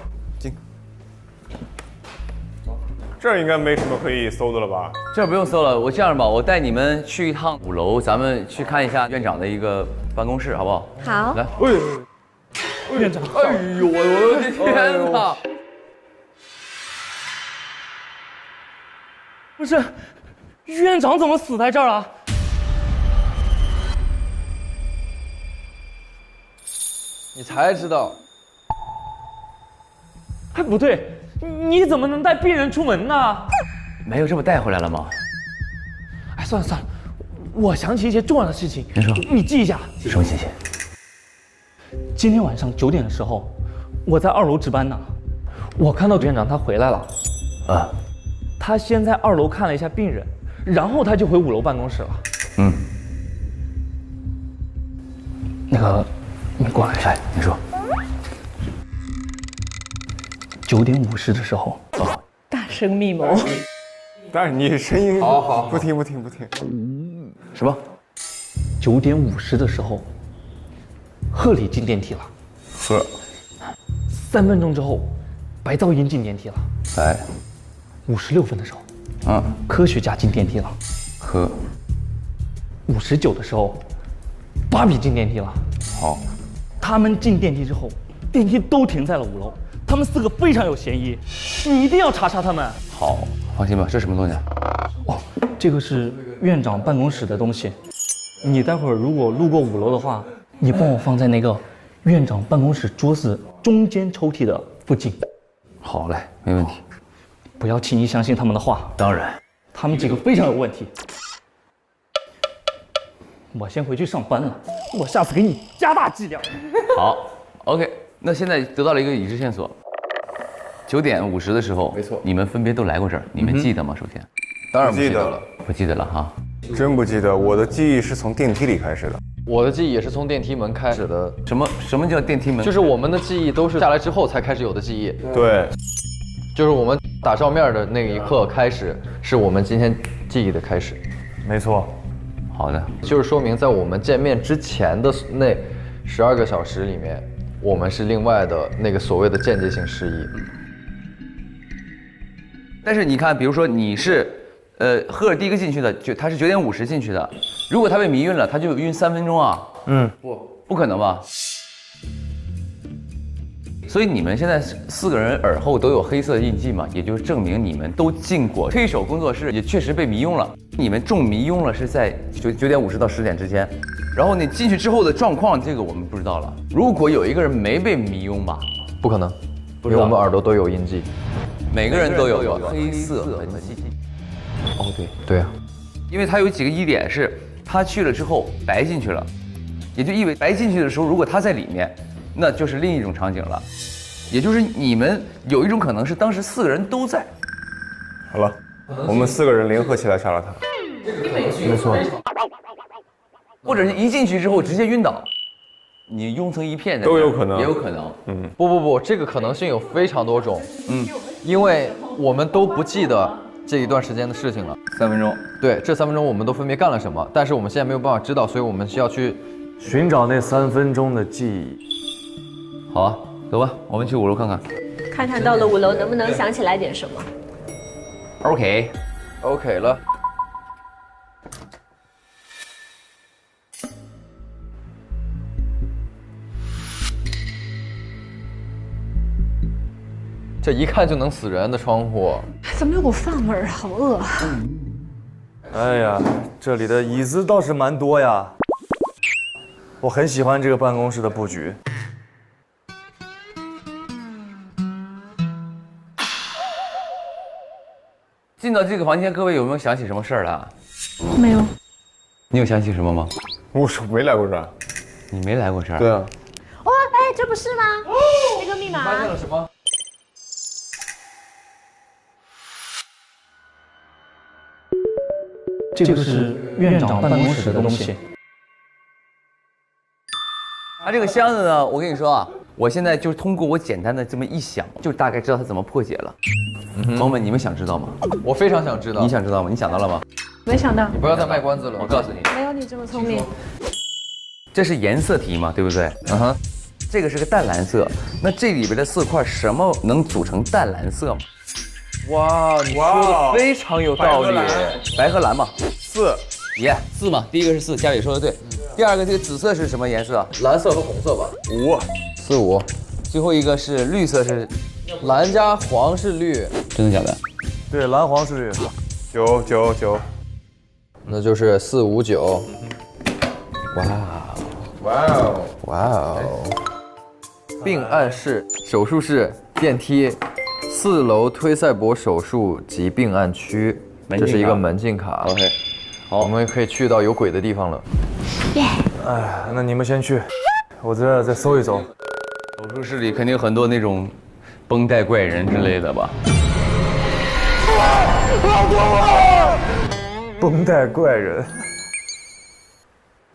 这儿应该没什么可以搜的了吧？这儿不用搜了，我这样吧，我带你们去一趟5楼，咱们去看一下院长的一个办公室，好不好？好。来，院长，哎呦，我的天哪！不是，院长怎么死在这儿啊？你才知道。哎，不对，你怎么能带病人出门呢？没有，这不带回来了吗？哎，算了算了，我想起一些重要的事情。您说，你记一下。什么信息？今天晚上9点的时候，我在2楼值班呢，我看到院长他回来了。啊。他先在2楼看了一下病人，然后他就回5楼办公室了。嗯。那个，你过来。哎，你说。 9点50的时候，大声密谋。但是你声音好，不听。什么？9点50的时候，贺礼进电梯了。贺。3分钟之后，白噪音进电梯了。白。56分的时候，科学家进电梯了。科。59的时候，芭比进电梯了。好。他们进电梯之后，电梯都停在了5楼。 他们4个非常有嫌疑，你一定要查查他们。好，放心吧。这什么东西？哦，这个是院长办公室的东西。你待会儿如果路过5楼的话，你帮我放在那个院长办公室桌子中间抽屉的附近。好嘞，没问题。不要轻易相信他们的话。当然，他们几个非常有问题。我先回去上班了，我下次给你加大剂量。好 ，OK。 那现在得到了一个已知线索，9点50的时候，没错，你们分别都来过这儿，你们记得吗？首先，当然不记得了，不记得了哈，真不记得。我的记忆是从电梯里开始的，我的记忆也是从电梯门开始的。什么叫电梯门？就是我们的记忆都是下来之后才开始有的记忆。对，就是我们打照面的那一刻开始，是我们今天记忆的开始。没错。好的，就是说明在我们见面之前的那12个小时里面。 我们是另外的那个所谓的间接性失忆，但是你看，比如说你是，赫尔第一个进去的，他是9点50进去的，如果他被迷晕了，他就晕3分钟啊。不可能吧？所以你们现在4个人耳后都有黑色印记嘛，也就证明你们都进过推手工作室，也确实被迷晕了。你们中迷晕了是在9点50到10点之间，然后你进去之后的状况，这个我们不知道了。如果有一个人没被迷晕吧，不可能，因为我们耳朵都有印记，每个人都有黑色痕迹。哦，对啊，因为他有几个疑点是，他去了之后白进去了，也就意味白进去的时候，如果他在里面，那就是另一种场景了，也就是你们有一种可能是当时4个人都在。好了，我们4个人联合起来杀了他。没错。或者是一进去之后直接晕倒，你晕成一片的都有可能，也有可能。不，这个可能性有非常多种。因为我们都不记得这一段时间的事情了。3分钟。对，这3分钟我们都分别干了什么，但是我们现在没有办法知道，所以我们需要去寻找那3分钟的记忆。好啊，走吧，我们去5楼看看。看看到了5楼能不能想起来点什么。OK 了。这一看就能死人的窗户，怎么有股饭味儿？好饿。哎呀，这里的椅子倒是蛮多呀，我很喜欢这个办公室的布局。进到这个房间，各位有没有想起什么事儿了？没有。你有想起什么吗？我没来过这儿。你没来过这儿？对啊。哦，哎，这不是吗？那个密码。发现了什么？这个是院长办公室的东西。它这个箱子呢，我跟你说啊，我现在就通过我简单的这么一想，就大概知道它怎么破解了。朋友们，你们想知道吗？我非常想知道。你想知道吗？你想到了吗？没想到。你不要再卖关子了。我告诉你，没有你这么聪明。这是颜色题嘛，对不对？这个是个淡蓝色，那这里边的4块什么能组成淡蓝色吗？哇，你说的非常有道理。白和蓝嘛，4，耶，4嘛，第一个是4，家里说的对。第二个这个紫色是什么颜色？蓝色和红色吧。5，4、5。最后一个是绿色是蓝加黄是绿，真的假的？对，蓝黄是绿。9，那就是4、5、9。哇，病案室、手术室、电梯，4楼推赛博手术及病案区，这是一个门禁卡。OK， 好，我们可以去到有鬼的地方了。哎，那你们先去，我在这再搜一搜。手术室里肯定有很多那种绷带怪人之类的吧？绷带怪人。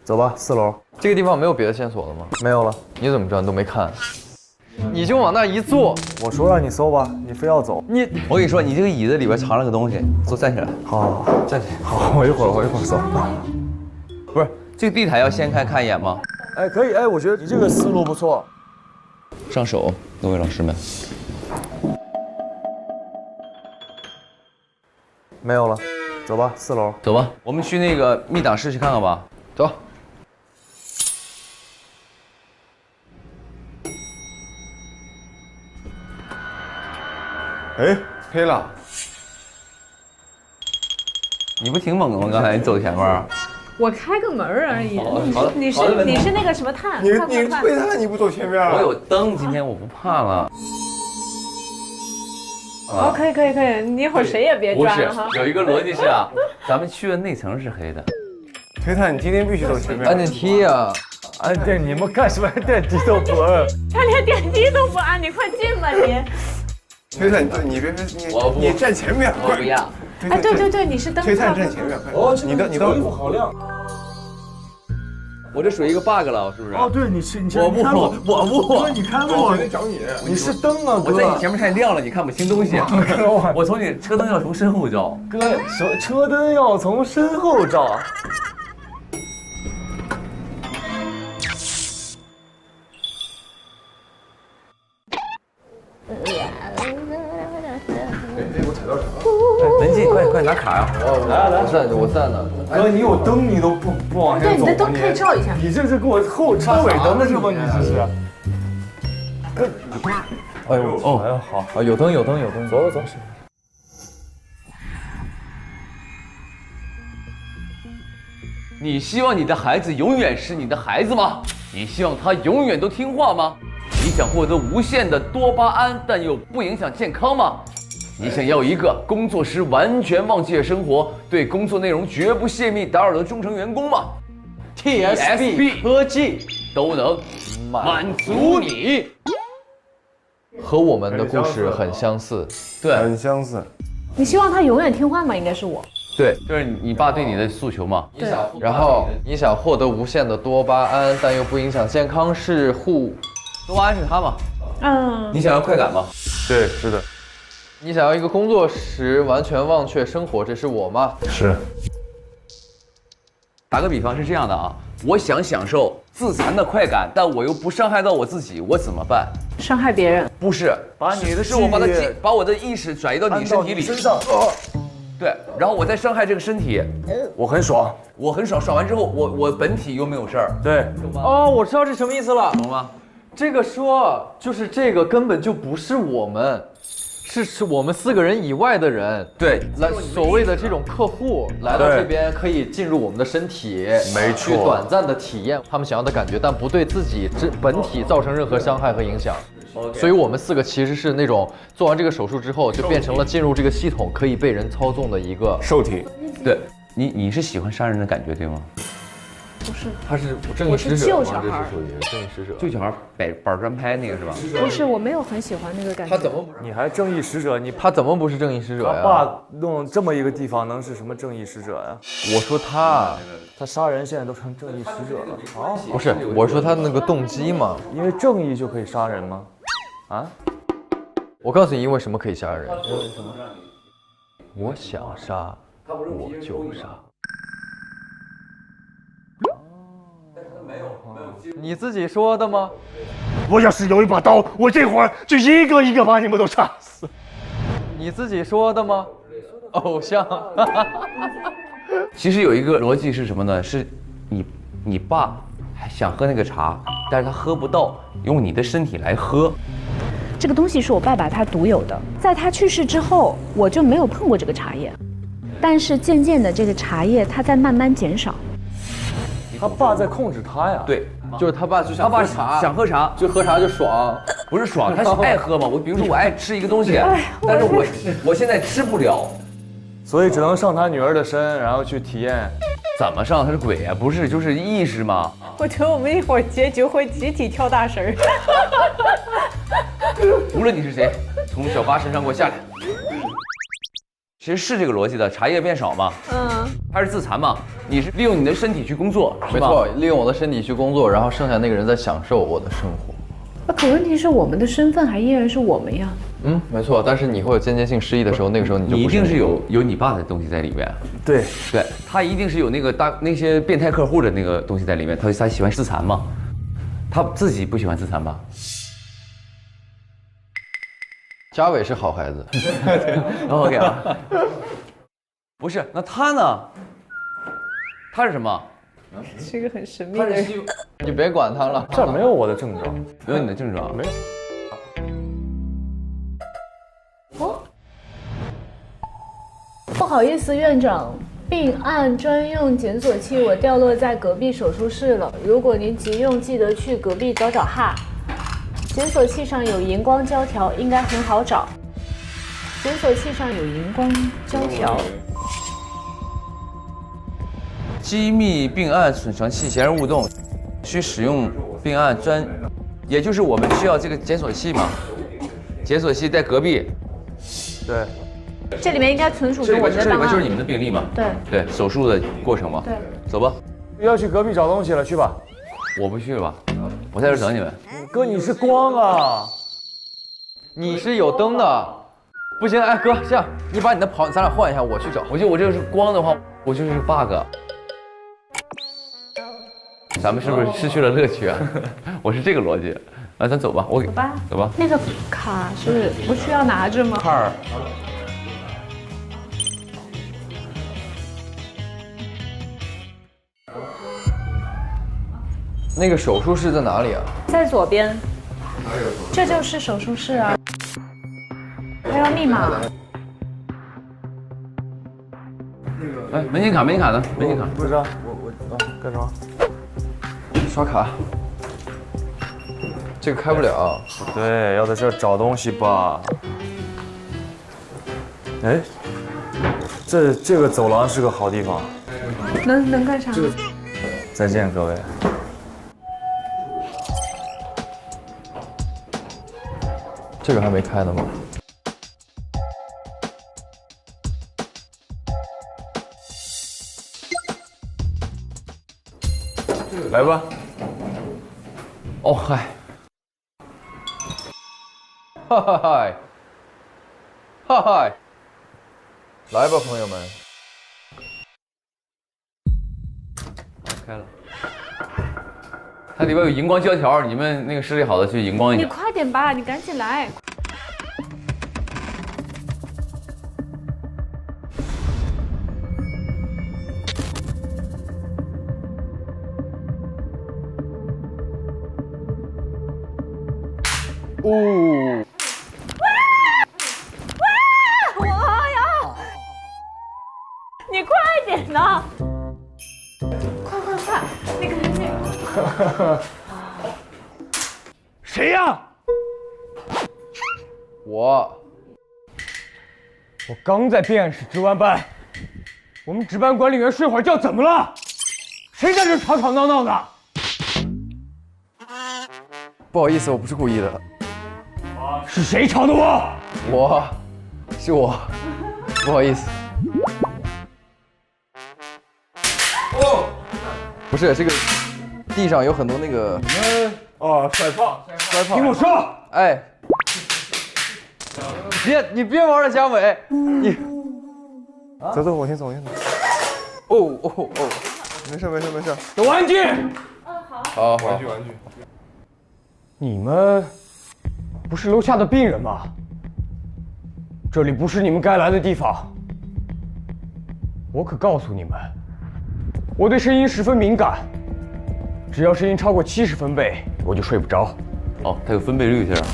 走吧，4楼。这个地方没有别的线索了吗？没有了。你怎么知道？你都没看。你就往那一坐。我说让你搜吧，你非要走。我跟你说，你这个椅子里边藏了个东西，站起来。好，站起来。好，我一会儿搜。不是，这个地毯要掀开看一眼吗？哎，可以，哎，我觉得你这个思路不错。上手，各位老师们。没有了，走吧，4楼。走吧，我们去那个密档室去看看吧。走。哎，黑了。你不挺猛的吗？刚才你走前面。我开个门而已。你是那个什么探？你推他，你不走前面啊？我有灯，今天我不怕了。哦，可以，你一会儿谁也别抓了哈。不是，有一个逻辑是啊，咱们去的那层是黑的。推他，你今天必须走前面。按电梯啊！按电，你们干什么？电梯都不按。他连电梯都不按，你快进吧你。推他，你别你站前面，我不要。哎，对，你是灯推他站前面，快。哦，你的衣服好亮。我这属于一个 bug 了，是不是？哦，对，你我不，哥，你看我，找你，你是灯啊，我在你前面太亮了，你看不清东西。我从你车灯要从身后照。哥，车灯要从身后照。门禁，快拿卡呀！我在呢。哥，你有灯，你都不往前走。对，你的灯可以照一下。你这是给我后车尾灯的是吗？你这是？哎呦哦，哎呦好啊，有灯有灯有灯，走了走。你希望你的孩子永远是你的孩子吗？你希望他永远都听话吗？你想获得无限的多巴胺，但又不影响健康吗？你想要一个工作时完全忘记了生活，对工作内容绝不泄密打扰的忠诚员工吗 ？TSB 科技都能满足你。和我们的故事很相似，对，很相似。你希望他永远听话吗？应该是我。对，就是你爸对你的诉求嘛。对。然后你想获得无限的多巴胺，但又不影响健康，是多巴胺是他嘛？嗯。你想要快感吗？对，是的。你想要一个工作时完全忘却生活，这是我吗？是。打个比方是这样的啊，我想享受自残的快感，但我又不伤害到我自己，我怎么办？伤害别人？不是，把你的是我把我的意识转移到你身体里身上。对，然后我再伤害这个身体，我很爽，我很爽，爽完之后我本体又没有事儿。对，哦，我知道这什么意思了，懂吗？这个说就是这个根本就不是我们。是我们4个人以外的人，对，来所谓的这种客户来到这边可以进入我们的身体，没错，去短暂的体验他们想要的感觉，但不对自己本体造成任何伤害和影响。所以我们4个其实是那种做完这个手术之后，就变成了进入这个系统可以被人操纵的一个受体。对，你是喜欢杀人的感觉对吗？不是，他是正义使者，我是救小孩，这是属于正义使者，救小孩板砖拍那个是吧？不是，我没有很喜欢那个感觉。他怎么？你还正义使者？他怎么不是正义使者呀？他爸弄这么一个地方，能是什么正义使者呀？我说他杀人现在都成正义使者了啊？不是，我说他那个动机嘛，因为正义就可以杀人吗？啊？我告诉你，因为什么可以杀人？因为什么？我想杀，我就杀。你自己说的吗？我要是有一把刀，我这会儿就一个一个把你们都杀死。你自己说的吗？偶像。其实有一个逻辑是什么呢？是你爸还想喝那个茶，但是他喝不到，用你的身体来喝。这个东西是我爸爸他独有的，在他去世之后，我就没有碰过这个茶叶，但是渐渐的这个茶叶它在慢慢减少。他爸在控制他呀？对，就是他爸就想喝茶，想喝茶，就喝茶就爽，不是爽，他是爱喝嘛。我比如说我爱吃一个东西，但是我现在吃不了，所以只能上他女儿的身，然后去体验。怎么上他是鬼啊？不是，就是意识嘛。我觉得我们一会儿结局会集体跳大神儿。无论你是谁，从小八身上给我下来。其实是这个逻辑的，茶叶变少嘛，他是自残嘛，你是利用你的身体去工作，没错，利用我的身体去工作，然后剩下那个人在享受我的生活。可问题是我们的身份还依然是我们呀。没错，但是你会有间接性失忆的时候，那个时候你就你一定是有你爸的东西在里面。对，他一定是有那个那些变态客户的那个东西在里面，他喜欢自残嘛，他自己不喜欢自残吧？嘉伟是好孩子。OK 啊，不是，那他呢？他是什么？是一个很神秘的人。你别管他了，这没有我的症状，没有你的症状，没有。不好意思，院长，病案专用检索器我掉落在隔壁手术室了。如果您急用，记得去隔壁找找哈。检索器上有荧光胶条，应该很好找。检索器上有荧光胶条。机密病案损伤器显而勿动，需使用病案专，也就是我们需要这个检索器嘛。检索器在隔壁。对。这里面应该存储着我们的档案。这里面就是你们的病历嘛？对，手术的过程嘛。对，走吧。要去隔壁找东西了，去吧。我不去了吧，我在这等你们。哥，你是光啊，你是有灯的。不行，哎哥，这样你把你的跑，咱俩换一下，我去找。我这个是光的话，我就是 bug。咱们是不是失去了乐趣啊？我是这个逻辑。来，咱走吧，走吧。走吧。那个卡是不需要拿着吗？卡儿。那个手术室在哪里啊？在左边。这就是手术室啊，还要密码。哎，门禁卡呢？门禁卡不知道，我干啥？刷卡。这个开不了。对，要在这儿找东西吧。哎，这个走廊是个好地方。能干啥？再见，各位。这个还没开呢吗？来吧。哦嗨，哈哈嗨，哈嗨，来吧，朋友们。开了。它里边有荧光胶条，你们那个视力好的去荧光一你下。快点吧，你赶紧来。哦，我呀！你快点呐！快，那个。谁呀？我刚在便室值完班，我们值班管理员睡会儿觉怎么了？谁在这吵吵闹闹的？不好意思，我不是故意的。是谁吵的我？是我，不好意思。哦，不是这个地上有很多那个。甩炮！听我说，哎，你别玩了，姜伟，你走，我先走。哦，没事。都安静。好，玩具。你们不是楼下的病人吗？这里不是你们该来的地方。我可告诉你们，我对声音十分敏感，只要声音超过70分贝，我就睡不着。哦，它有分贝率是吧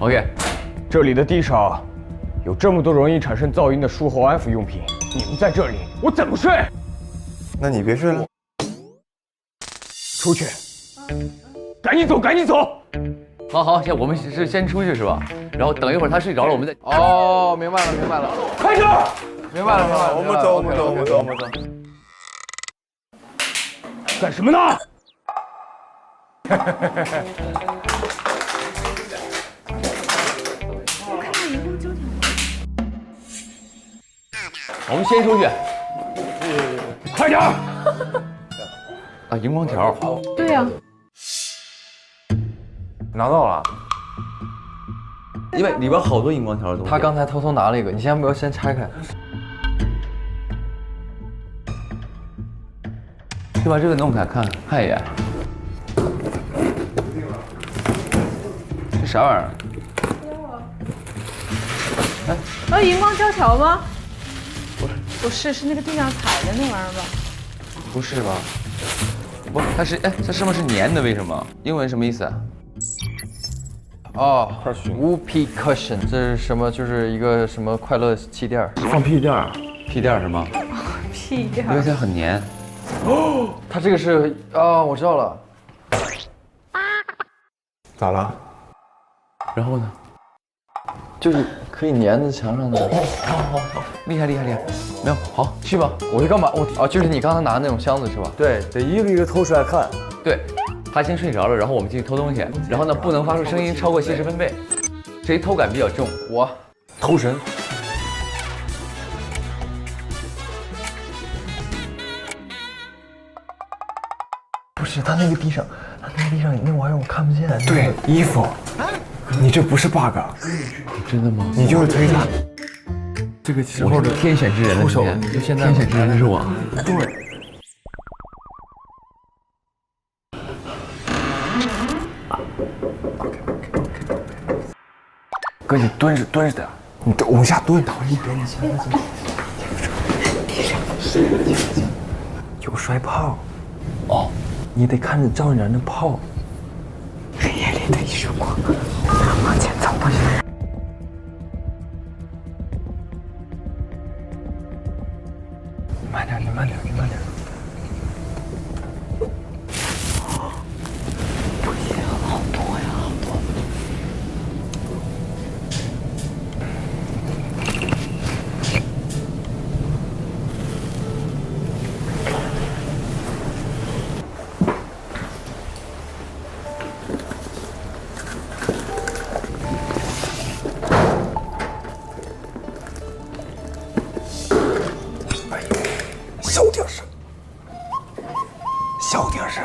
？OK， 这里的地上有这么多容易产生噪音的术后安抚用品，你们在这里，我怎么睡？那你别睡了，出去！赶紧走！好，我们是先出去是吧？然后等一会儿他睡着了，我们再。哦，明白了。开车！明白了。我们走。干什么呢？我们先出去。快点！啊，荧光条。对呀。拿到了。因为里边好多荧光条的东西。他刚才偷偷拿了一个，你先不要先拆开。就把这个弄开看一眼。这啥玩意儿？荧光胶条吗？不是，是那个地上踩的那玩意儿吧？不是吧？不，它上面是粘的，为什么？英文什么意思啊？哦，Whoopee cushion， 这是什么？就是一个什么快乐气垫？放屁垫儿。屁垫是吗？屁垫。因为它很粘。哦，它这个是我知道了。咋了？然后呢？就是可以粘在墙上的。好，厉害！没有，好，去吧。我是干嘛？就是你刚才拿的那种箱子是吧？对，得一个一个偷出来看。对，他先睡着了，然后我们进去偷东西，然后呢不能发出声音超过70分贝。谁偷感比较重？我偷神。不是，他那个地上那玩意儿我看不见。对，衣服。你这不是 bug， 真的吗？你就是推他。这个时候的天选之人了，手就现在天选之人是我。对。哥，你蹲着点，你往下蹲。一边你先走。有摔炮。哦。你得看着照着人的炮。别的一首歌，往前走吧。慢点，你慢点，你慢点。不行，好多呀，好多。小点声，小点声。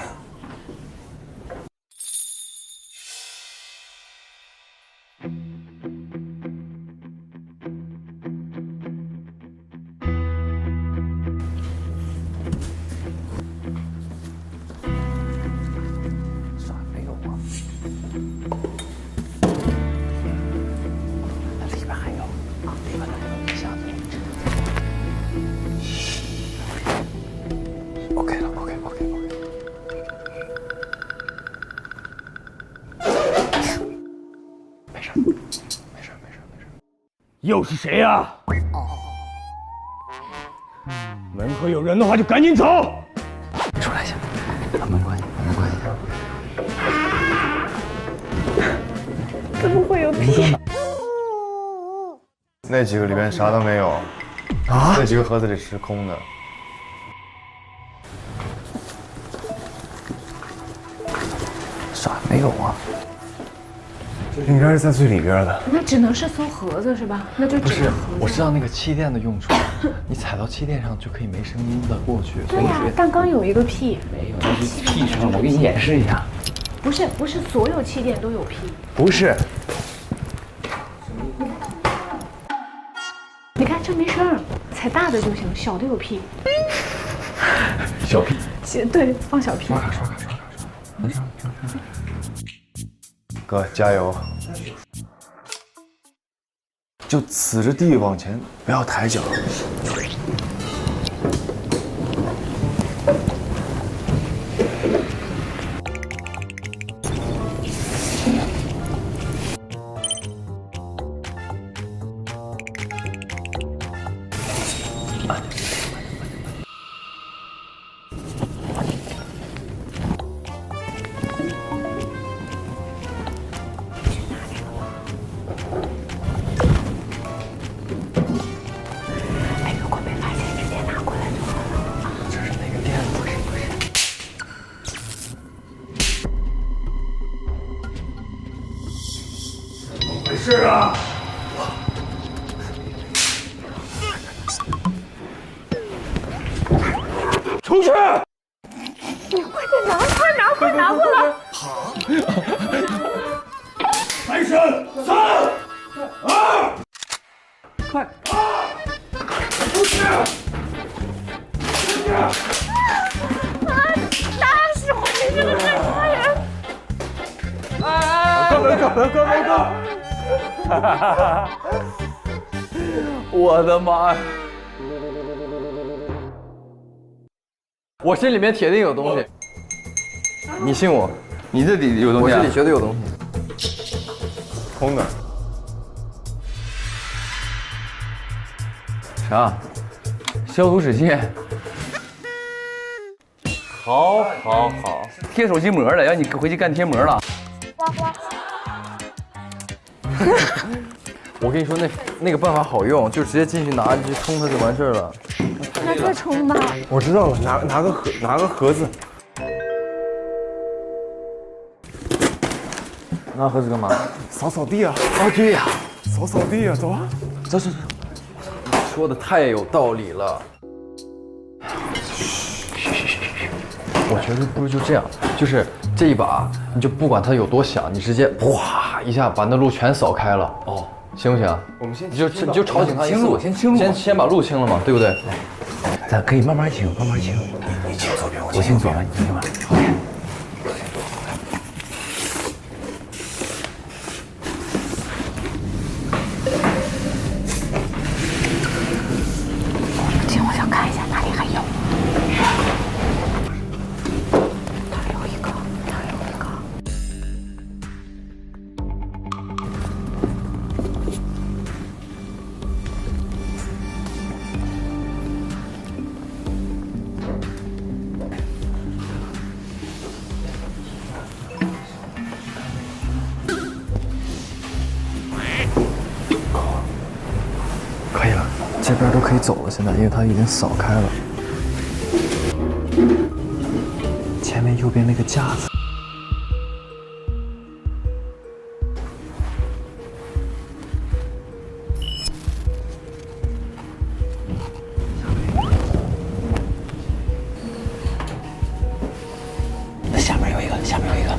啥没有啊？里边还有，里边还有一下子。OK 了 ，OK。没事。又是谁呀？门口有人的话就赶紧走。出来一下，把门关一下。怎么会有屁？那几个里面啥都没有，啊？那几个盒子里是空的。啥没有啊？应该是在最里边的。那只能是搜盒子是吧？那就不是只能盒子。我知道那个气垫的用处，你踩到气垫上就可以没声音的过去。对呀，但刚有一个屁。没有，那是屁声，我给你演示一下。不是所有气垫都有屁。不是。你看这没声儿，踩大的就行，小的有屁。小屁。对，放小屁。刷卡。没事。哥，加油！就呲着地往前，不要抬脚。是啊，出去！你快点拿，快拿过来！好，开始，3、2，快！出去！出去！打死我！你这个害怕人！关门！我的妈呀！我心里面铁定有东西，你信我？你这里有东西、啊？我这里绝对有东西。空的。啥？消毒纸巾。好，贴手机膜了，让你回去干贴膜了。我跟你说，那个办法好用，就直接进去拿去冲它就完事儿了。那再冲吧。我知道了，拿个盒子。拿盒子干嘛？扫地啊！哦，对呀，扫地啊！走啊！走。说的太有道理了。我觉得不如就这样，就是这一把，你就不管它有多响，你直接哗一下把那路全扫开了。哦，行不行？我们先你就吵醒他一次，先把路清了嘛，对不对？咱可以慢慢清。你清左边，我清左边，你清吧。我想看一下哪里还有。哪有一个？可以走了，现在因为它已经扫开了。前面右边那个架子。下面有一个，下面有一个。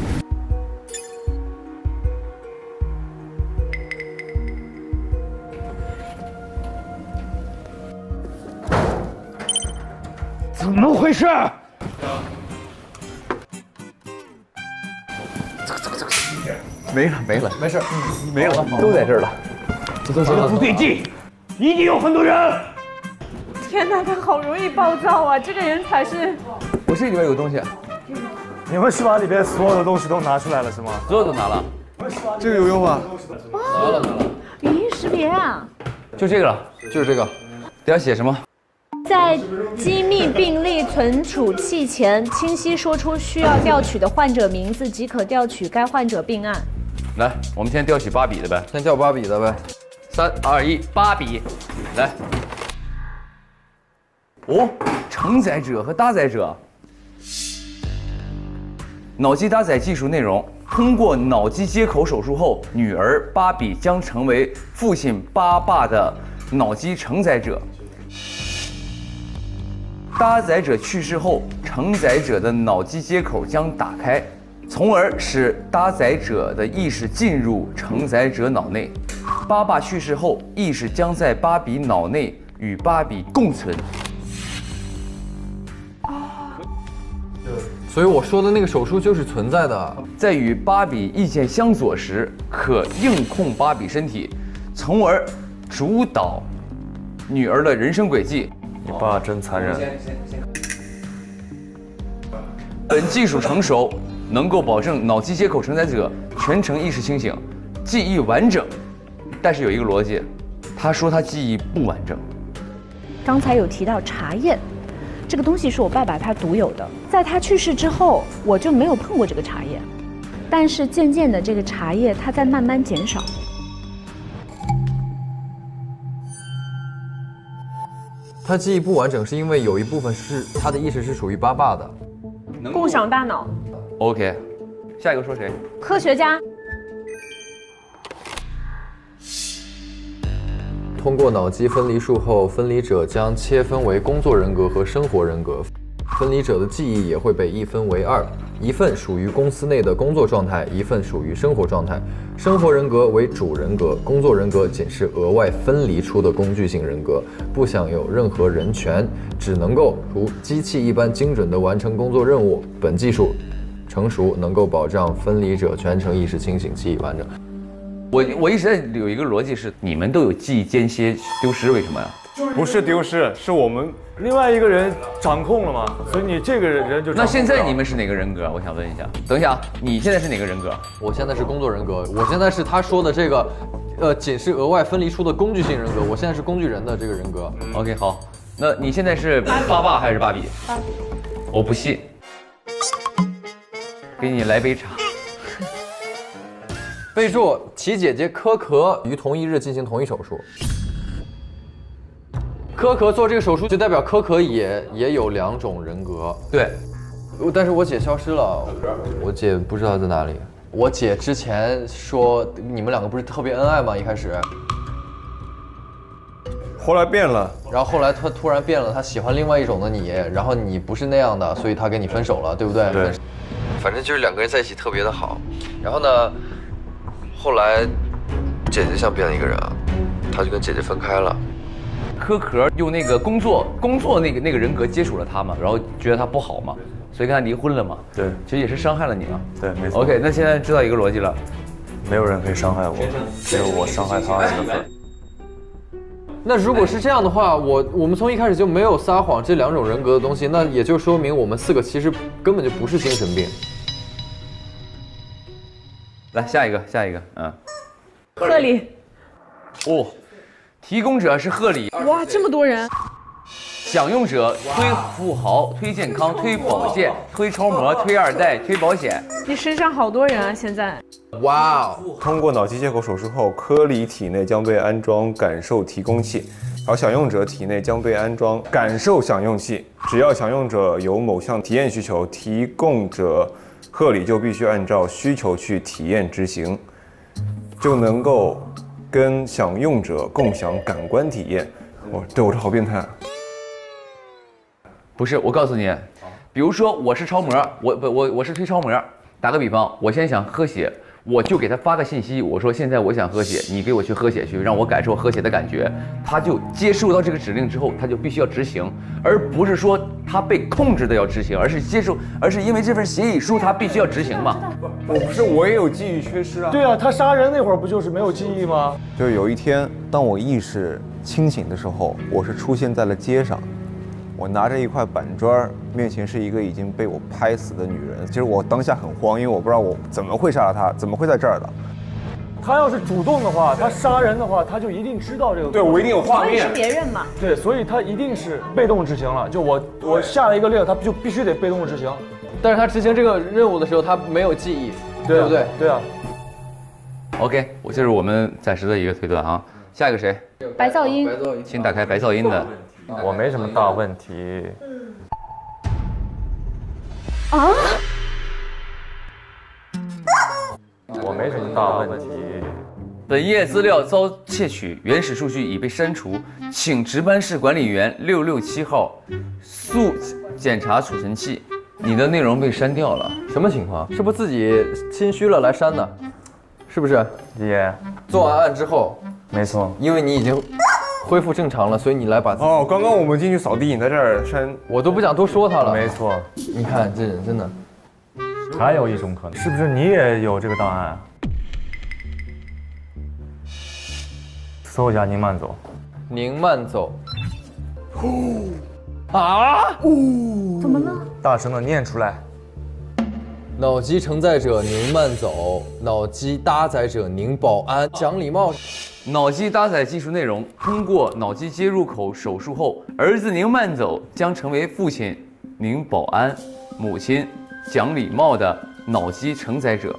怎么回事？没了，没了，没事，没了，都在这儿了。不对劲，一定有很多人。天哪，他好容易暴躁啊！这个人才是。我这里边有东西。你们是把里边所有的东西都拿出来了是吗？所有都拿了。这个有用吗？拿了。语音识别啊！就这个了，就是这个。底下写什么？在机密病历存储器前，清晰说出需要调取的患者名字，即可调取该患者病案。来，我们先调取8笔的呗。先调8笔的呗。3、2、1，八笔，来。哦，承载者和搭载者。脑机搭载技术内容：通过脑机接口手术后，女儿芭比将成为父亲巴爸的脑机承载者。搭载者去世后，承载者的脑机接口将打开，从而使搭载者的意识进入承载者脑内。巴爸去世后，意识将在芭比脑内与芭比共存。所以我说的那个手术就是存在的。在与芭比意见相左时，可硬控芭比身体，从而主导女儿的人生轨迹。你爸真残忍。本技术成熟，能够保证脑机接口承载者全程意识清醒，记忆完整。但是有一个逻辑，他说他记忆不完整。刚才有提到茶叶，这个东西是我爸爸他独有的，在他去世之后，我就没有碰过这个茶叶，但是渐渐的这个茶叶它在慢慢减少。他记忆不完整是因为有一部分是他的意识是属于巴爸的，共享大脑。OK， 下一个说谁？科学家。通过脑机分离术后，分离者将切分为工作人格和生活人格。分离者的记忆也会被一分为2，一份属于公司内的工作状态，一份属于生活状态。生活人格为主人格，工作人格仅是额外分离出的工具性人格，不享有任何人权，只能够如机器一般精准地完成工作任务。本技术成熟，能够保障分离者全程意识清醒，记忆完整。我一直在有一个逻辑是，你们都有记忆间歇丢失，为什么呀？不是丢失，是我们另外一个人掌控了嘛，所以你这个人就掌控不了。那现在你们是哪个人格？我想问一下。等一下啊，你现在是哪个人格？我现在是工作人格，我现在是他说的这个，仅是额外分离出的工具性人格。我现在是工具人的这个人格。OK， 好，那你现在是巴爸还是芭比？芭比。我不信。给你来杯茶。备注：其姐姐柯壳于同一日进行同一手术。柯壳做这个手术，就代表柯壳也有2种人格。对，但是我姐消失了，我姐不知道在哪里。我姐之前说你们2个不是特别恩爱吗？一开始，后来变了，然后后来她突然变了，她喜欢另外一种的你，然后你不是那样的，所以她跟你分手了，对不对？对。反正就是2个人在一起特别的好，然后呢，后来姐姐像变了一个人啊，她就跟姐姐分开了。柯壳用那个工作那个人格接触了他嘛，然后觉得他不好嘛，所以跟他离婚了嘛。对，其实也是伤害了你了。对，没错。 OK， 那现在知道一个逻辑了，没有人可以伤害我，只有我伤害他人的份。那如果是这样的话，我们从一开始就没有撒谎这2种人格的东西，那也就说明我们4个其实根本就不是精神病。来下一个，贺礼。哦，提供者是贺礼。哇，这么多人。享用者推富豪、推健康、推保健、推超模、推2代、推保险。你身上好多人啊，现在。哇哦！通过脑机接口手术后，柯里体内将被安装感受提供器，而享用者体内将被安装感受享用器，只要享用者有某项体验需求，提供者贺礼就必须按照需求去体验执行，就能够跟享用者共享感官体验。对我这好变态啊！不是，我告诉你，比如说我是超模，我是推超模，打个比方，我现在想喝血。我就给他发个信息，我说现在我想喝血，你给我去喝血去，让我感受喝血的感觉。他就接受到这个指令之后，他就必须要执行，而不是说他被控制的要执行，而是因为这份协议书他必须要执行嘛。我也有记忆缺失啊。对啊，他杀人那会儿不就是没有记忆吗？就是有一天，当我意识清醒的时候，我是出现在了街上。我拿着一块板砖，面前是一个已经被我拍死的女人。其实我当下很慌，因为我不知道我怎么会杀了她，怎么会在这儿的。他要是主动的话，他杀人的话，他就一定知道这个。对，我一定有画面。是别人嘛？对，所以他一定是被动执行了。就我下了一个令，他就必须得被动执行。但是他执行这个任务的时候，他没有记忆，对不对？对啊。OK， 这是我们暂时的一个推断啊。下一个谁？白噪音。请打开白噪音的。我没什么大问题。啊？我没什么大问题。本页资料遭窃取，原始数据已被删除，请值班室管理员667号速检查储存器。你的内容被删掉了，什么情况？是不是自己心虚了来删的？是不是？也做完案之后，没错，因为你已经恢复正常了，所以你来把哦，刚刚我们进去扫地，你在这儿删，我都不想多说他了。没错，你看这人真的。还有一种可能，是不是你也有这个档案？搜一下宁慢走。宁慢走。啊？怎么了？大声的念出来。脑机承载者宁慢走，脑机搭载者宁保安。讲礼貌。脑机搭载技术内容通过脑机接入口手术后，儿子宁慢走将成为父亲宁保安、母亲讲礼貌的脑机承载者。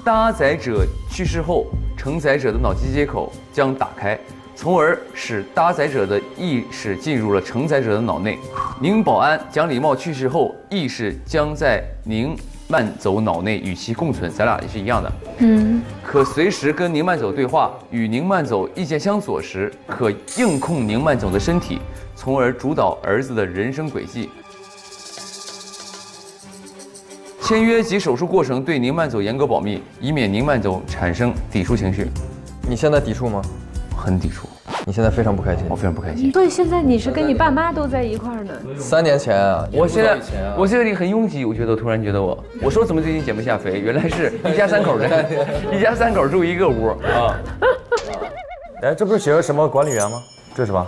搭载者去世后，承载者的脑机接口将打开，从而使搭载者的意识进入了承载者的脑内。宁保安讲礼貌去世后，意识将在宁慢走脑内与其共存，咱俩也是一样的。可随时跟宁慢走对话，与宁慢走意见相左时，可硬控宁慢走的身体，从而主导儿子的人生轨迹。签约及手术过程对宁慢走严格保密，以免宁慢走产生抵触情绪。你现在抵触吗？很抵触。你现在非常不开心？我非常不开心。所以现在你是跟你爸妈都在一块儿呢？3年前啊，我现在里很拥挤，我突然觉得我说怎么最近减不下肥，原来是一家3口一家3口住一个屋啊。哎，这不是写着什么管理员吗？这是吧？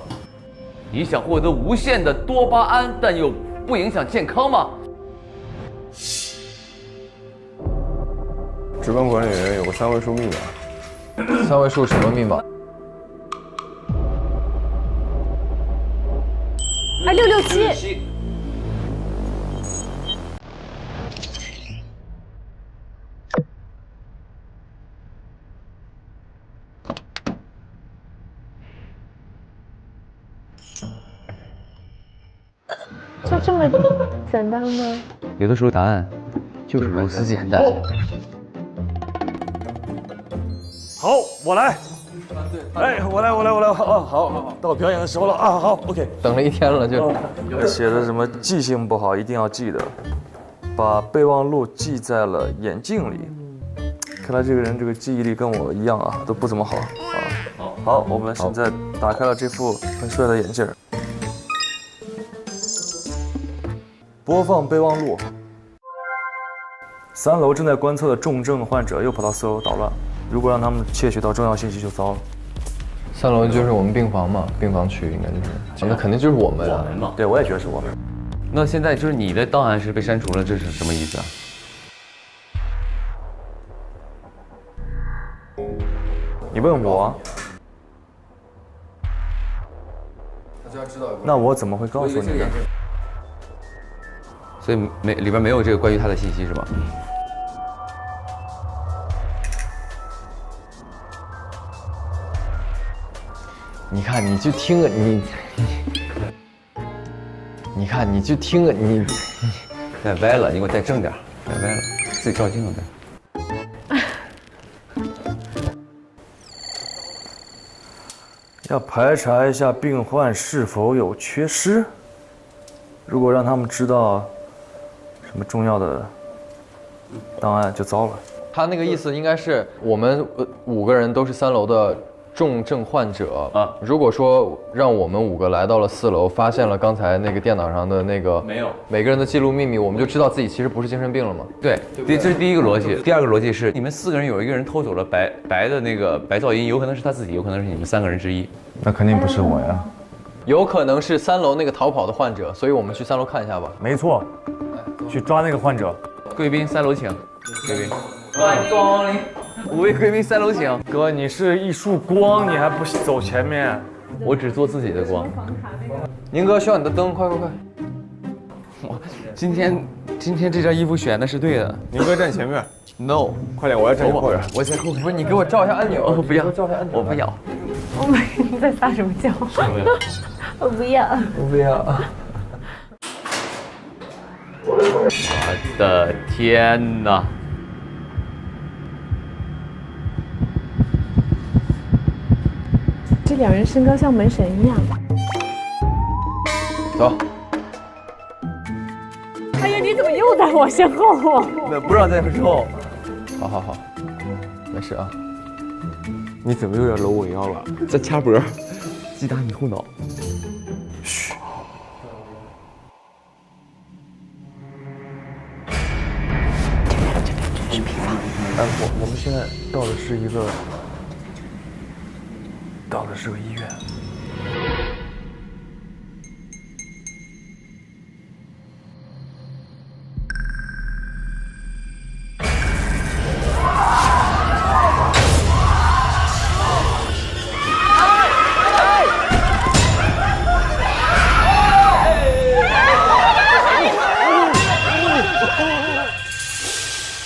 你想获得无限的多巴胺，但又不影响健康吗？值班管理员有个3位数密码。3位数什么密码？2667。就这么简单吗？有的时候答案就是如此简单。好，我来。哎，我来啊！好，到表演的时候了啊！好 ，OK。等了1天了就。写的什么记性不好，一定要记得，把备忘录记在了眼镜里。看来这个人这个记忆力跟我一样啊，都不怎么好啊。好，我们现在打开了这副很帅的眼镜。播放备忘录。3楼正在观测的重症患者又跑到4楼捣乱，如果让他们窃取到重要信息就糟了。3楼就是我们病房嘛，病房区应该就是，那肯定就是我们啊。对，我也觉得是我们。那现在就是你的档案是被删除了，这是什么意思啊？你问我？那我怎么会告诉你呢？所以里边没有这个关于他的信息是吧？你看，你就听你，你看，你就听你，带歪了，你给我带正点，带歪了，自己照镜子。要排查一下病患是否有缺失，如果让他们知道什么重要的档案，就糟了。他那个意思应该是我们5个人都是3楼的重症患者啊。如果说让我们5个来到了4楼，发现了刚才那个电脑上的那个没有每个人的记录秘密，我们就知道自己其实不是精神病了嘛？对，这是第一个逻辑。第二个逻辑是，你们4个人有一个人偷走了白的那个白噪音，有可能是他自己，有可能是你们3个人之一。那肯定不是我呀。有可能是3楼那个逃跑的患者，所以我们去3楼看一下吧。没错，去抓那个患者。贵宾3楼请，贵宾。欢迎光临，5位贵宾3楼请。哥，你是一束光，你还不走前面？我只做自己的光。宁哥需要你的灯，快！哇，今天这件衣服选的是对的。宁哥站前面 ，No， 快点，我要站你后边。我在后面。不是你给我照一下按钮。我不要，照一下按钮。我不要。你在撒什么娇？我不要。我不要。我的天哪！这2人身高像门神一样。走。哎呀，你怎么又在我身后啊？那不让在身后。好，没事啊。你怎么又要搂我腰了？在掐脖，击打你后脑。嘘。这是病房。我们现在到的是个医院。